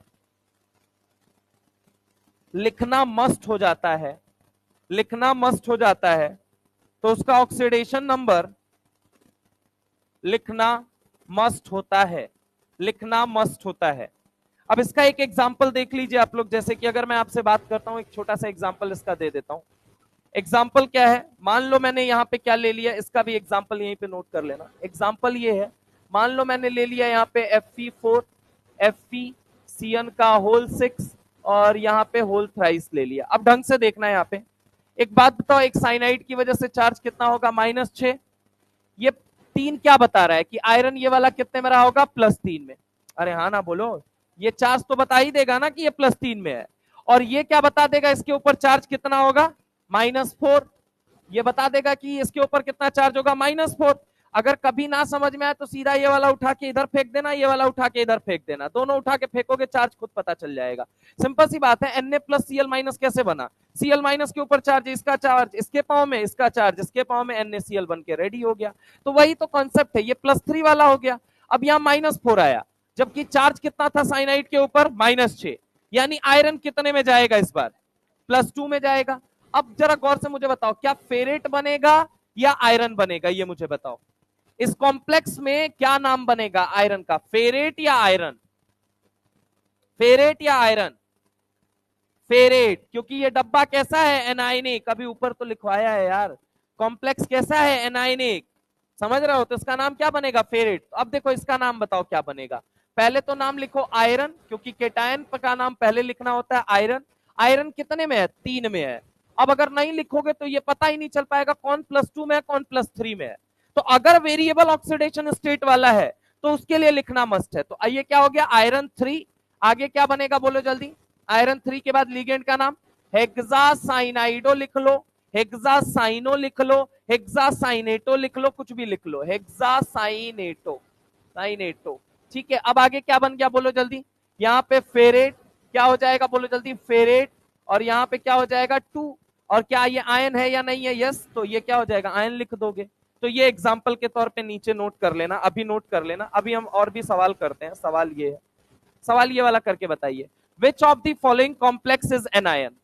लिखना मस्ट हो जाता है, तो उसका ऑक्सीडेशन नंबर लिखना मस्ट होता है। अब इसका एक एग्जांपल देख लीजिए आप लोग, जैसे कि अगर मैं आपसे बात करता हूं, एक छोटा सा एग्जांपल इसका दे देता हूं। एग्जांपल क्या है, मान लो मैंने यहाँ पे क्या ले लिया, इसका भी एग्जांपल यहीं पे नोट कर लेना। एग्जांपल ये है, मान लो मैंने ले लिया यहाँ पे Fe4 FeCN का होल 6 और यहाँ पे होल थ्राइस ले लिया। अब ढंग से देखना है यहाँ पे, एक बात बताओ, एक साइनाइड की वजह से चार्ज कितना होगा, -6। ये 3 क्या बता रहा है कि आयरन ये वाला कितने में रहा होगा, +3 में। अरे हाँ ना बोलो, ये चार्ज तो बता ही देगा ना कि ये +3 में है, और ये क्या बता देगा इसके ऊपर चार्ज कितना होगा, -4। ये बता देगा कि इसके ऊपर कितना चार्ज होगा, -4। अगर कभी ना समझ में आए तो सीधा ये वाला उठा के इधर फेंक देना, ये वाला उठा के इधर फेंक देना, दोनों उठा के फेंकोगे चार्ज खुद पता चल जाएगा। सिंपल सी बात है, Na+Cl- कैसे बना, Cl- के ऊपर चार्ज, इसका चार्ज इसके पाँव में, इसका चार्ज इसके पाँव में, NaCl बन के रेडी हो गया। तो वही तो कॉन्सेप्ट है, ये +3 वाला हो गया। अब यहाँ -4 आया, जबकि चार्ज कितना था साइनाइड के ऊपर, -6, यानी आयरन कितने में जाएगा इस बार, +2 में जाएगा। अब जरा गौर से मुझे बताओ, क्या फेरेट बनेगा या आयरन बनेगा, ये मुझे बताओ। इस कॉम्प्लेक्स में क्या नाम बनेगा आयरन का? फेरेट या आयरन? फेरेट या आयरन? फेरेट, क्योंकि ये डब्बा कैसा है? एनाइनिक। अभी ऊपर तो लिखवाया है यार, कॉम्प्लेक्स कैसा है? एनाइनिक। समझ रहे हो? तो इसका नाम क्या बनेगा? फेरेट। अब देखो इसका नाम बताओ क्या बनेगा। पहले तो नाम लिखो आयरन, क्योंकि केटायन का नाम पहले लिखना होता है आयरन। आयरन कितने में है? 3 में है। अब अगर नहीं लिखोगे तो ये पता ही नहीं चल पाएगा कौन +2 में है कौन +3 में है। तो अगर वेरिएबल ऑक्सीडेशन स्टेट वाला है तो उसके लिए लिखना मस्ट है। तो ये क्या हो गया? आयरन 3। आगे क्या बनेगा बोलो जल्दी? आयरन 3 के बाद लिगेंड का नाम हेक्सासाइनाइडो लिख लो, हेक्सासाइनो लिख लो, हेक्सासाइनेटो लिख लो, कुछ भी लिख लो, हेक्सासाइनेटो, साइनेटो। ठीक है, अब आगे क्या बन गया बोलो जल्दी? यहाँ पे फेरेट क्या हो जाएगा बोलो जल्दी? फेरेट। और यहाँ पे क्या हो जाएगा? 2। और क्या ये आयन है या नहीं है? यस। तो ये क्या हो जाएगा? आयन लिख दोगे। तो ये एग्जाम्पल के तौर पे नीचे नोट कर लेना, अभी नोट कर लेना। अभी हम और भी सवाल करते हैं। सवाल ये है, सवाल ये वाला करके बताइए, which of the following complex is an ion?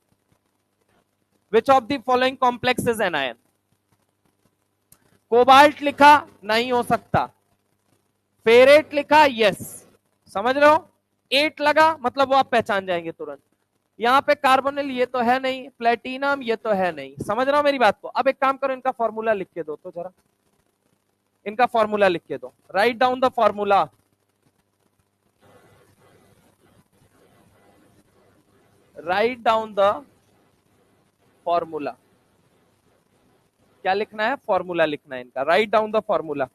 Which of the following complex is an ion? Cobalt लिखा, नहीं हो सकता। फेरेट लिखा, यस। समझ रहे हो? 8 लगा मतलब वो आप पहचान जाएंगे तुरंत। यहाँ पे कार्बोनिल ये तो है नहीं, प्लेटिनम ये तो है नहीं। समझ रहे हो मेरी बात को? अब एक काम करो, इनका फॉर्मूला लिख के दो तो जरा, इनका फॉर्मूला लिख के दो। Write down the formula. Write down the formula. क्या लिखना है? फॉर्मूला लिखना है इनका। Write down the formula.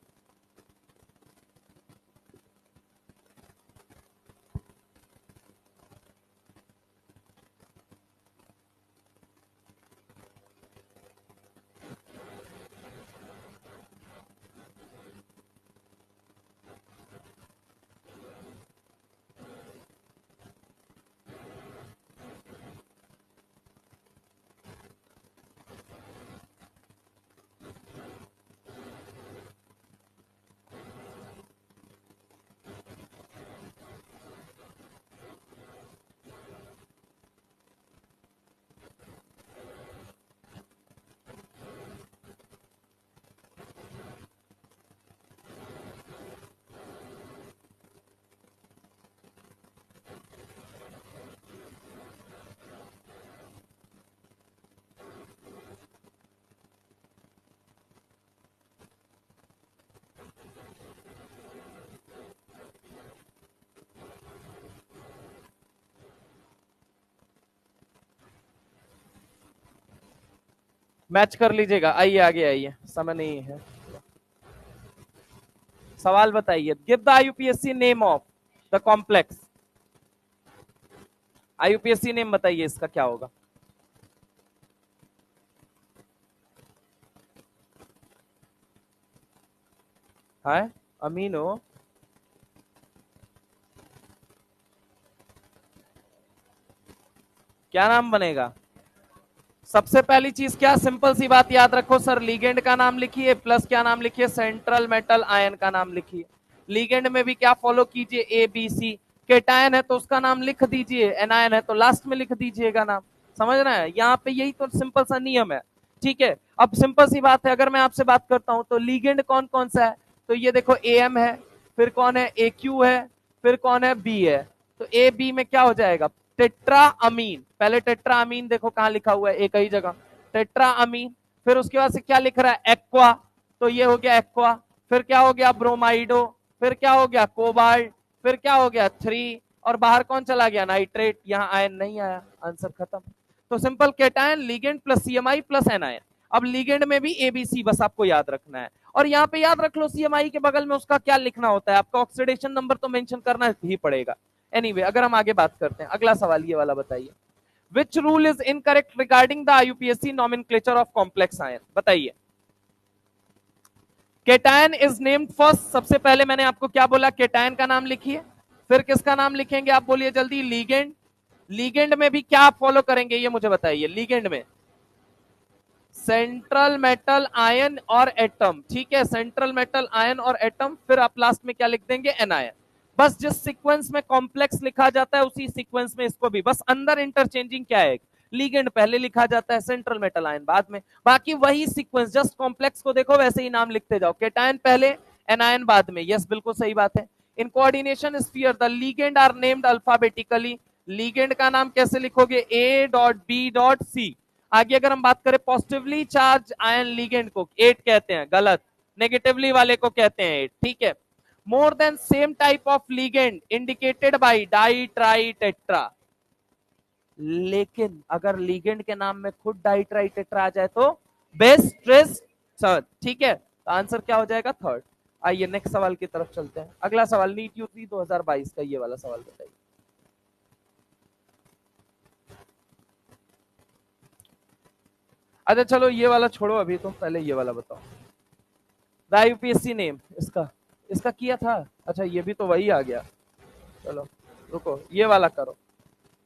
Match कर लीजिएगा। आइए आगे आइए, समय नहीं है। सवाल बताइए, give the आईयूपीएससी name of the complex. आईयूपीएससी name बताइए, इसका क्या होगा? है अमीनो। क्या नाम बनेगा? सबसे पहली चीज क्या? सिंपल सी बात याद रखो सर, लीगेंड का नाम लिखिए प्लस क्या नाम लिखिए? सेंट्रल मेटल आयन का नाम लिखिए। लीगेंड में भी क्या फॉलो कीजिए? ABC। केटायन है तो उसका नाम लिख दीजिए, एनायन है तो लास्ट में लिख दीजिएगा नाम। समझ रहे हैं? यहाँ पे यही तो सिंपल सा नियम है। ठीक है, अब सिंपल सी बात है, अगर मैं आपसे बात करता हूं तो लीगेंड कौन कौन सा है? तो ये देखो AM है, फिर कौन है? AQ है, फिर कौन है? B है। तो AB में क्या हो जाएगा? Tetra amine. पहले टेट्रा अमीन देखो कहां लिखा हुआ है? एक ही जगह, टेट्रा अमीन। फिर उसके बाद से क्या लिख रहा है? एक्वा। तो ये हो गया एक्वा। फिर क्या हो गया? ब्रोमाइडो। फिर क्या हो गया? कोबाल्ट। फिर क्या हो गया? 3। और बाहर कौन चला गया? नाइट्रेट। यहाँ आयन नहीं आया, आंसर खत्म। तो simple, cation ligand plus CMI plus anion. अब लीगेंड में भी ABC बस आपको याद रखना है। और यहाँ पे याद रख लो CMI के बगल में उसका क्या लिखना होता है, आपका ऑक्सीडेशन नंबर तो मेंशन करना ही पड़ेगा। एनीवे, अगर हम आगे बात करते हैं, अगला सवाल ये वाला बताइए, which rule is incorrect regarding the IUPAC nomenclature of complex ion? बताइए। Cation is named first. सबसे पहले मैंने आपको क्या बोला? केटायन का नाम लिखिए। फिर किसका नाम लिखेंगे आप? बोलिए जल्दी। लीगेंड। लीगेंड में भी क्या आप फॉलो करेंगे ये मुझे बताइए? लीगेंड में सेंट्रल मेटल आयन और एटम। ठीक है, सेंट्रल मेटल आयन और एटम। फिर आप लास्ट में क्या लिख देंगे? एनायन। बस जिस सीक्वेंस में कॉम्प्लेक्स लिखा जाता है उसी सीक्वेंस में इसको भी, बस अंदर इंटरचेंजिंग क्या है? लीगेंड पहले लिखा जाता है, सेंट्रल मेटल आयन बाद में, बाकी वही सीक्वेंस, जस्ट कॉम्प्लेक्स को देखो वैसे ही नाम लिखते जाओ। केटायन पहले, एनायन बाद में, यस बिल्कुल सही बात है। In coordination sphere the ligand are named alphabetically, ligand का नाम कैसे लिखोगे, A dot B dot C. आगे अगर हम बात करें पॉजिटिवली चार्ज आयन लीगेंड को 8 कहते हैं, गलत, नेगेटिवली वाले को कहते हैं 8, ठीक है। More than same type of ligand indicated by di tri tetra, लेकिन अगर लीगेंड के नाम में खुद डाई ट्राई टेट्रा आ जाए तो बेस्ट ट्रेस थर्ड, ठीक है। तो आंसर क्या हो जाएगा, थर्ड। आइए नेक्स्ट सवाल की तरफ चलते हैं। अगला सवाल नीट यूटी 2022 का ये वाला सवाल बताइए। अच्छा चलो ये वाला छोड़ो अभी, तुम पहले ये वाला बताओ। द यूपीएससी नेम इसका इसका किया था, अच्छा ये भी तो वही आ गया। चलो रुको, ये वाला करो,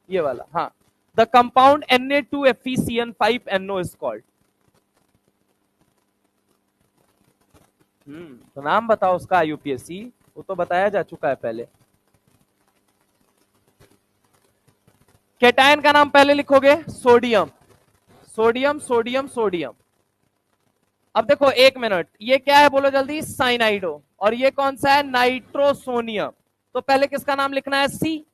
ये वाला, हाँ। The compound Na2FeCN5NO is called, तो नाम बताओ उसका यूपीएससी, वो तो बताया जा चुका है पहले। केटायन का नाम पहले लिखोगे सोडियम, सोडियम सोडियम सोडियम। अब देखो एक मिनट, ये क्या है बोलो जल्दी, साइनाइडो, और ये कौन सा है, नाइट्रोसोनियम। तो पहले किसका नाम लिखना है, सी,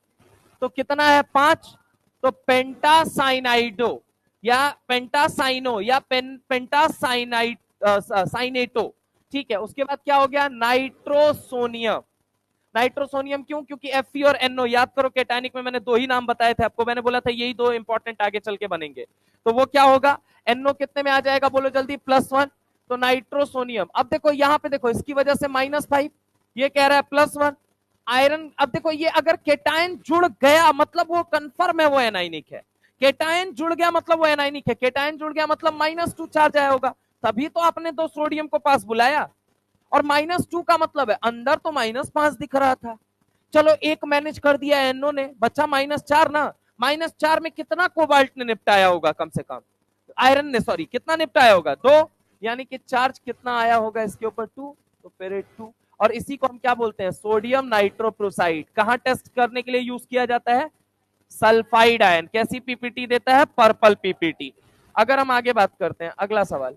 तो कितना है 5, तो पेंटासाइनाइडो या पेंटासाइनो या पेंटासाइनाइड साइनेटो, ठीक है। उसके बाद क्या हो गया, नाइट्रोसोनियम। नाइट्रोसोनियम क्यों, क्योंकि Fe और NO, याद करो कैटायनिक में मैंने 2 ही नाम बताए थे आपको, मैंने बोला था यही 2 इंपॉर्टेंट आगे चल के बनेंगे। तो वो क्या होगा, NO कितने में आ जाएगा बोलो जल्दी, +1, तो नाइट्रोसोनियम। अब देखो यहाँ पे देखो, इसकी वजह से -5, ये कह रहा है +1 आयरन। अब देखो ये अगर केटायन जुड़ गया मतलब वो कंफर्म है वो एनाइनिक है, केटायन जुड़ गया मतलब वो एनाइनिक है, केटायन जुड़ गया मतलब -2 चार्ज आया होगा, तभी तो आपने 2 सोडियम को पास बुलाया। और -2 का मतलब है अंदर तो -5 दिख रहा था, चलो एक मैनेज कर दिया एनओ ने, बच्चा -4 ना, -4 में कितना कोबाल्ट ने निपटाया होगा, कम से कम आयरन ने, सॉरी कितना निपटाया होगा, 2, यानी कि चार्ज कितना आया होगा इसके ऊपर, 2, तो फिर 2। और इसी को हम क्या बोलते हैं, सोडियम नाइट्रोप्रोसाइड। कहां टेस्ट करने के लिए यूज किया जाता है, सल्फाइड आयन। कैसी पीपीटी देता है, पर्पल पीपीटी। अगर हम आगे बात करते हैं, अगला सवाल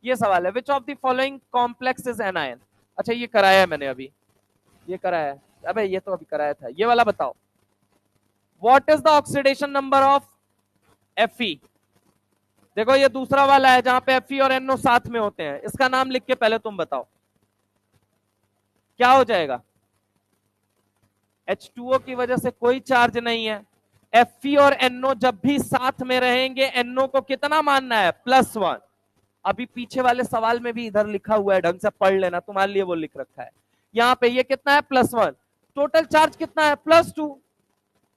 ये सवाल है, which of the following complex is anion. अच्छा ये कराया है मैंने अभी, ये कराया है, अबे ये तो अभी कराया था, ये वाला बताओ। What is the oxidation number of Fe। देखो ये दूसरा वाला है जहां पे Fe और NO साथ में होते हैं, इसका नाम लिख के पहले तुम बताओ क्या हो जाएगा। H2O की वजह से कोई चार्ज नहीं है, Fe और NO जब भी साथ में रहेंगे NO को कितना मानना है, +1। अभी पीछे वाले सवाल में भी इधर लिखा हुआ है, ढंग से पढ़ लेना, तुम्हारे लिए वो लिख रखा है। यहाँ पे ये कितना है, +1, टोटल चार्ज कितना है, +2,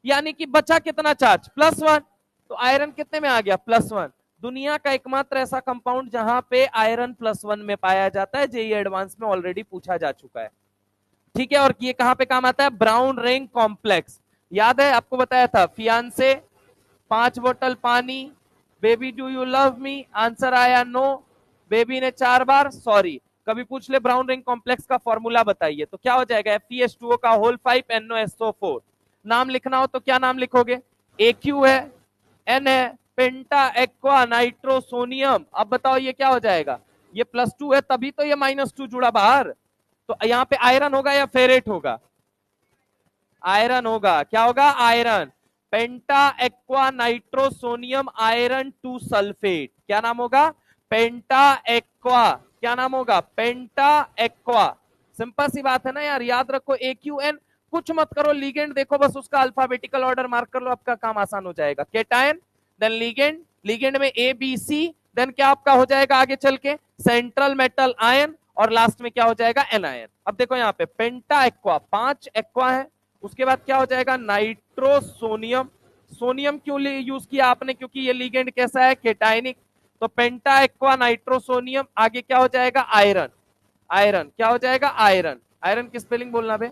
यानी कि बचा कितना चार्ज, +1। तो आयरन कितने में आ गया, +1। दुनिया का एकमात्र ऐसा कंपाउंड जहां पे आयरन +1 में पाया जाता है, जेई एडवांस में ऑलरेडी पूछा जा चुका है, ठीक है। और ये कहां पे काम आता है, ब्राउन रिंग कॉम्प्लेक्स। याद है आपको बताया था, फियांसे 5 बोतल पानी, baby do you love me, answer आया नो, बेबी ने 4 बार सॉरी। कभी पूछ ले ब्राउन रिंग कॉम्प्लेक्स का फॉर्मूला बताइए, तो क्या हो जाएगा, FeH2O का होल 5 NOSO4। नाम लिखना हो तो क्या नाम लिखोगे, AQ है, N है, पेंटा एक्वा नाइट्रोसोनियम। अब बताओ ये क्या हो जाएगा, ये +2 है तभी तो ये -2 जुड़ा बाहर, तो यहाँ पे आयरन होगा या फेरेट होगा, आयरन होगा, क्या होगा, आयरन। पेंटा एक्वा नाइट्रोसोनियम आयरन 2 सल्फेट, क्या नाम होगा, पेंटा एक्वा, क्या नाम होगा, पेंटा एक्वा। सिंपल सी बात है ना यार, याद रखो AQN, कुछ मत करो, लीगेंड देखो बस उसका अल्फाबेटिकल ऑर्डर मार्क कर लो, आपका काम आसान हो जाएगा। केटायन देन लीगेंड, लीगेंड में ABC, देन क्या आपका हो जाएगा आगे चल के, सेंट्रल मेटल आयन, और लास्ट में क्या हो जाएगा, एनायन। अब देखो यहाँ पे पेंटा एक्वा, 5 एक्वा है, उसके बाद क्या हो जाएगा, नाइट्रोसोनियम। सोनियम क्यों यूज किया आपने, क्योंकि ये लीगेंड कैसा है, केटायनिक। तो पेंटा एक्वा नाइट्रोसोनियम, आगे क्या हो जाएगा, आयरन, आयरन क्या हो जाएगा, आयरन। आयरन की स्पेलिंग बोलना बे,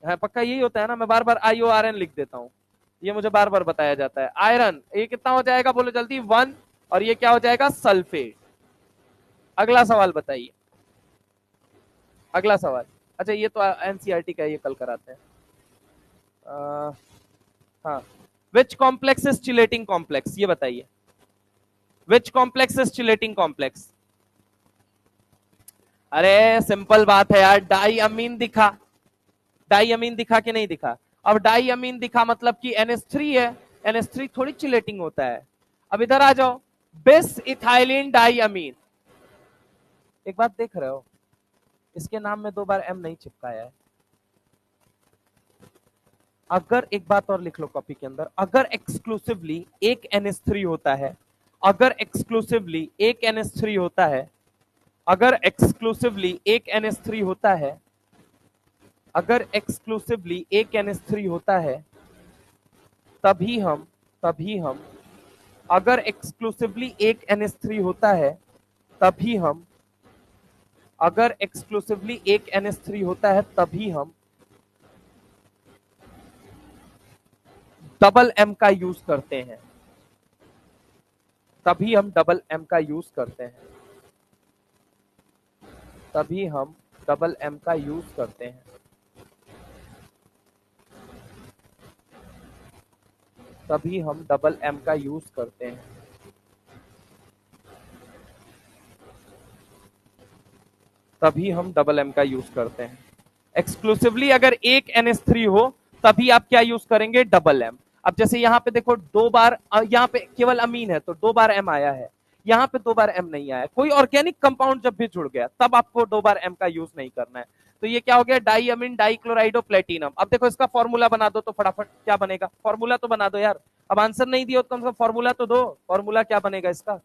है पक्का यही होता है ना, मैं बार बार IORN लिख देता हूं, ये मुझे बार बार बताया जाता है। आयरन ये कितना हो जाएगा बोलो जल्दी, 1, और ये क्या हो जाएगा, सल्फेट। अगला सवाल बताइए, अगला सवाल। अच्छा ये तो NCERT का, ये कल कराते हैं। हाँ, विच कॉम्प्लेक्स इज चिलेटिंग कॉम्प्लेक्स, ये बताइए, विच कॉम्प्लेक्स इज चिलेटिंग कॉम्प्लेक्स। अरे सिंपल बात है यार, डाई अमीन दिखा, डाई अमीन दिखा कि नहीं दिखा? अब डाई अमीन दिखा मतलब कि NH3 है, NH3 थोड़ी चिलेटिंग होता है। अब इधर आ जाओ, बिस इथाइलिन डाई अमीन, एक बात देख रहे हो, इसके नाम में 2 बार M नहीं चिपकाया है। अगर एक बात और लिख लो कॉपी के अंदर, अगर एक्सक्लूसिवली एक NH3 होता है, अगर एक्सक्लूसिवली एक NH3 होता है, अगर एक्सक्लूसिवली एक NH3 होता है, अगर एक्सक्लूसिवली एक NH3 होता है, तभी हम अगर एक्सक्लूसिवली एक NH3 होता है, तभी हम अगर एक्सक्लूसिवली एक NH3 होता है, तभी हम डबल M का यूज करते हैं, तभी हम डबल M का यूज करते हैं, तभी हम डबल M का यूज करते हैं, तभी हम डबल M का यूज करते हैं, तभी हम डबल M का यूज करते हैं। एक्सक्लूसिवली अगर एक NH3 हो, तभी आप क्या यूज करेंगे? Double M। अब जैसे यहाँ पे देखो 2 बार, यहाँ पे केवल अमीन है तो 2 बार M आया है, यहाँ पे 2 बार M नहीं आया। कोई ऑर्गेनिक कंपाउंड जब भी जुड़ गया तब आपको 2 बार M का यूज नहीं करना है। तो ये क्या हो गया? डाई अमीन डाई क्लोराइडो प्लेटिनम। अब देखो इसका फॉर्मूला बना दो तो फटाफट क्या बनेगा? फॉर्मूला तो बना दो यार, अब आंसर नहीं दिया तो कम से कम फॉर्मूला तो दो, फॉर्मूला क्या बनेगा इसका?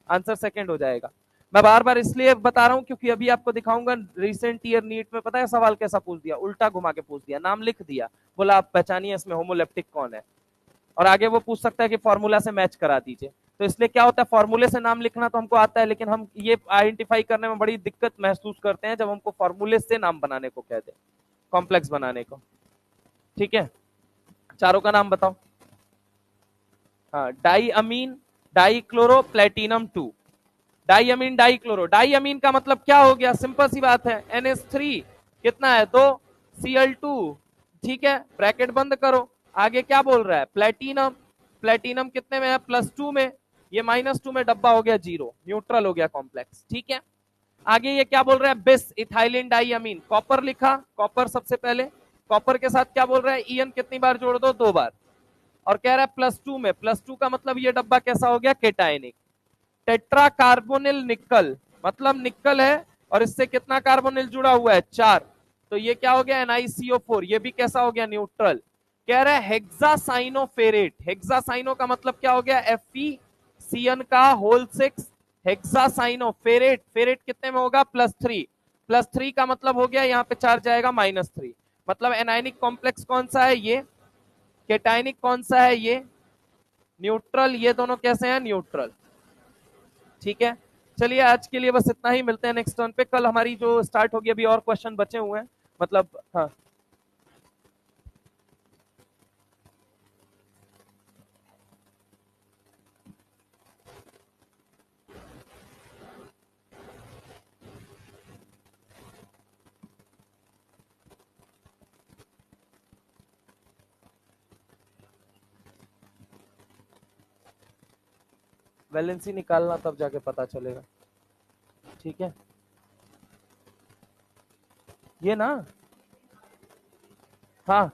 आंसर सेकंड हो जाएगा। मैं बार बार इसलिए बता रहा हूं क्योंकि अभी आपको दिखाऊंगा रिसेंट ईयर नीट में, पता है सवाल कैसा पूछ दिया? उल्टा घुमा के पूछ दिया, नाम लिख दिया, बोला आप पहचानिए इसमें होमोलेप्टिक कौन है, और आगे वो पूछ सकता है कि फॉर्मूला से मैच करा दीजिए। तो इसलिए क्या होता है, फॉर्मूले से नाम लिखना तो हमको आता है, लेकिन हम ये आइडेंटिफाई करने में बड़ी दिक्कत महसूस करते हैं जब हमको फॉर्मूले से नाम बनाने को कहते हैं, कॉम्प्लेक्स बनाने को। ठीक है, चारों का नाम बताओ। हाँ, डाई अमीन डाई क्लोरो प्लेटिनम 2, डाई अमीन डाई क्लोरो। डाई अमीन का मतलब क्या हो गया? सिंपल सी बात है, NH3 कितना है? 2 Cl2। ठीक है, ब्रैकेट बंद करो। आगे क्या बोल रहा है? प्लेटिनम, प्लेटिनम कितने में है? +2 में, ये -2 में, डब्बा हो गया 0, न्यूट्रल हो गया कॉम्प्लेक्स। ठीक है, आगे ये क्या बोल रहा है? बिस इथाइलिन डाई अमीन, कॉपर लिखा, कॉपर सबसे पहले, कॉपर के साथ क्या बोल रहा है? ईएन कितनी बार जोड़ दो? 2 बार, और कह रहा है +2 में, +2 का मतलब ये डब्बा कैसा हो गया? केटायनिक। टेट्रा कार्बोनिल निकल, मतलब निकल है और इससे कितना कार्बोनिल जुड़ा हुआ है? 4, तो ये क्या हो गया? NiCO4, ये भी कैसा हो गया? न्यूट्रल। कह रहा है हेक्सासाइनोफेरेट, हेक्सासाइनो का मतलब क्या हो गया? FeCN का होल 6 हेक्सासाइनोफेरेट, फेरेट कितने में होगा? +3, +3 का मतलब हो गया यहाँ पे 4 जाएगा -3, मतलब एनायनिक कॉम्प्लेक्स कौन सा है? ये। केटायनिक कौन सा है? ये न्यूट्रल। ये दोनों कैसे हैं? न्यूट्रल। ठीक है, चलिए आज के लिए बस इतना ही, मिलते हैं नेक्स्ट टर्न पे। कल हमारी जो स्टार्ट होगी, अभी और क्वेश्चन बचे हुए हैं, मतलब हाँ। वैलेंसी निकालना तब जाके पता चलेगा। ठीक है, ये ना, हाँ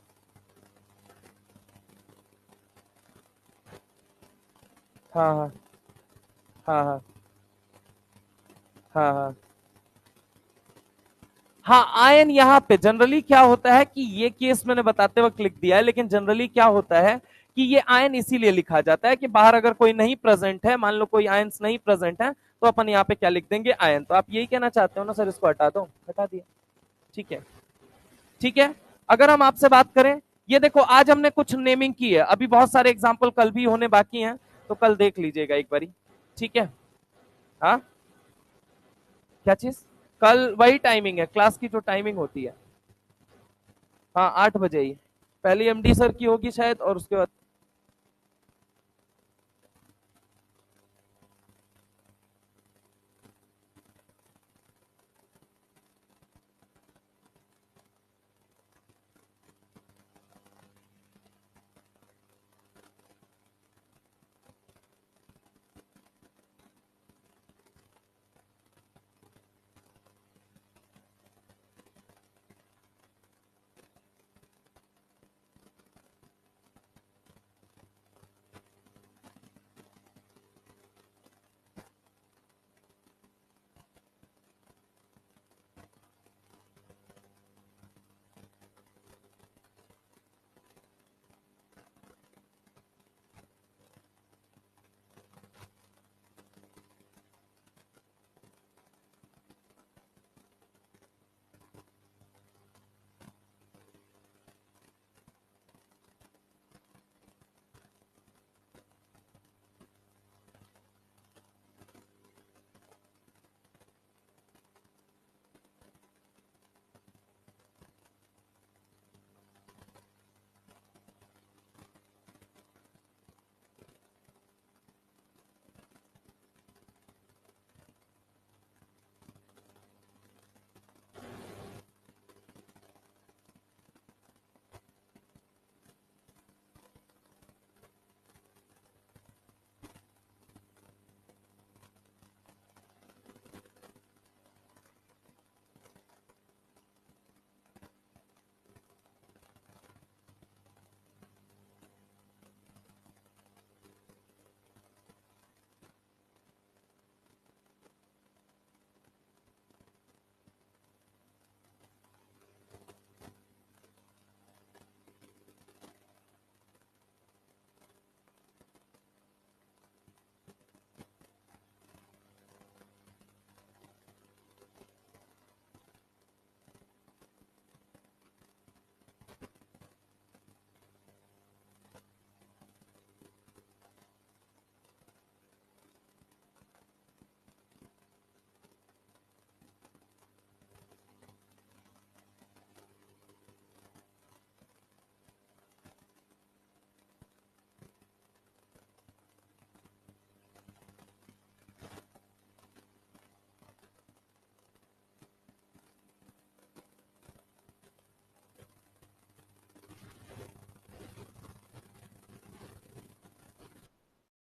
हाँ हाँ हाँ हाँ हाँ हाँ हाँ। आयन यहाँ पे जनरली क्या होता है कि ये केस मैंने बताते वक्त लिख दिया है, लेकिन जनरली क्या होता है कि ये आयन इसीलिए लिखा जाता है कि बाहर अगर कोई नहीं प्रेजेंट है, मान लो कोई आयंस नहीं प्रेजेंट है, तो अपन यहाँ पे क्या लिख देंगे? आयन। तो आप यही कहना चाहते हो ना सर, इसको हटा दो, हटा दिया। ठीक है, ठीक है। अगर हम आपसे बात करें, ये देखो आज हमने कुछ नेमिंग की है, अभी बहुत सारे एग्जाम्पल कल भी होने बाकी हैं, तो कल देख लीजिएगा एक बारी। ठीक है, हाँ क्या चीज? कल वही टाइमिंग है, क्लास की जो टाइमिंग होती है, हाँ 8 बजे ही। पहले MD सर की होगी शायद, और उसके बाद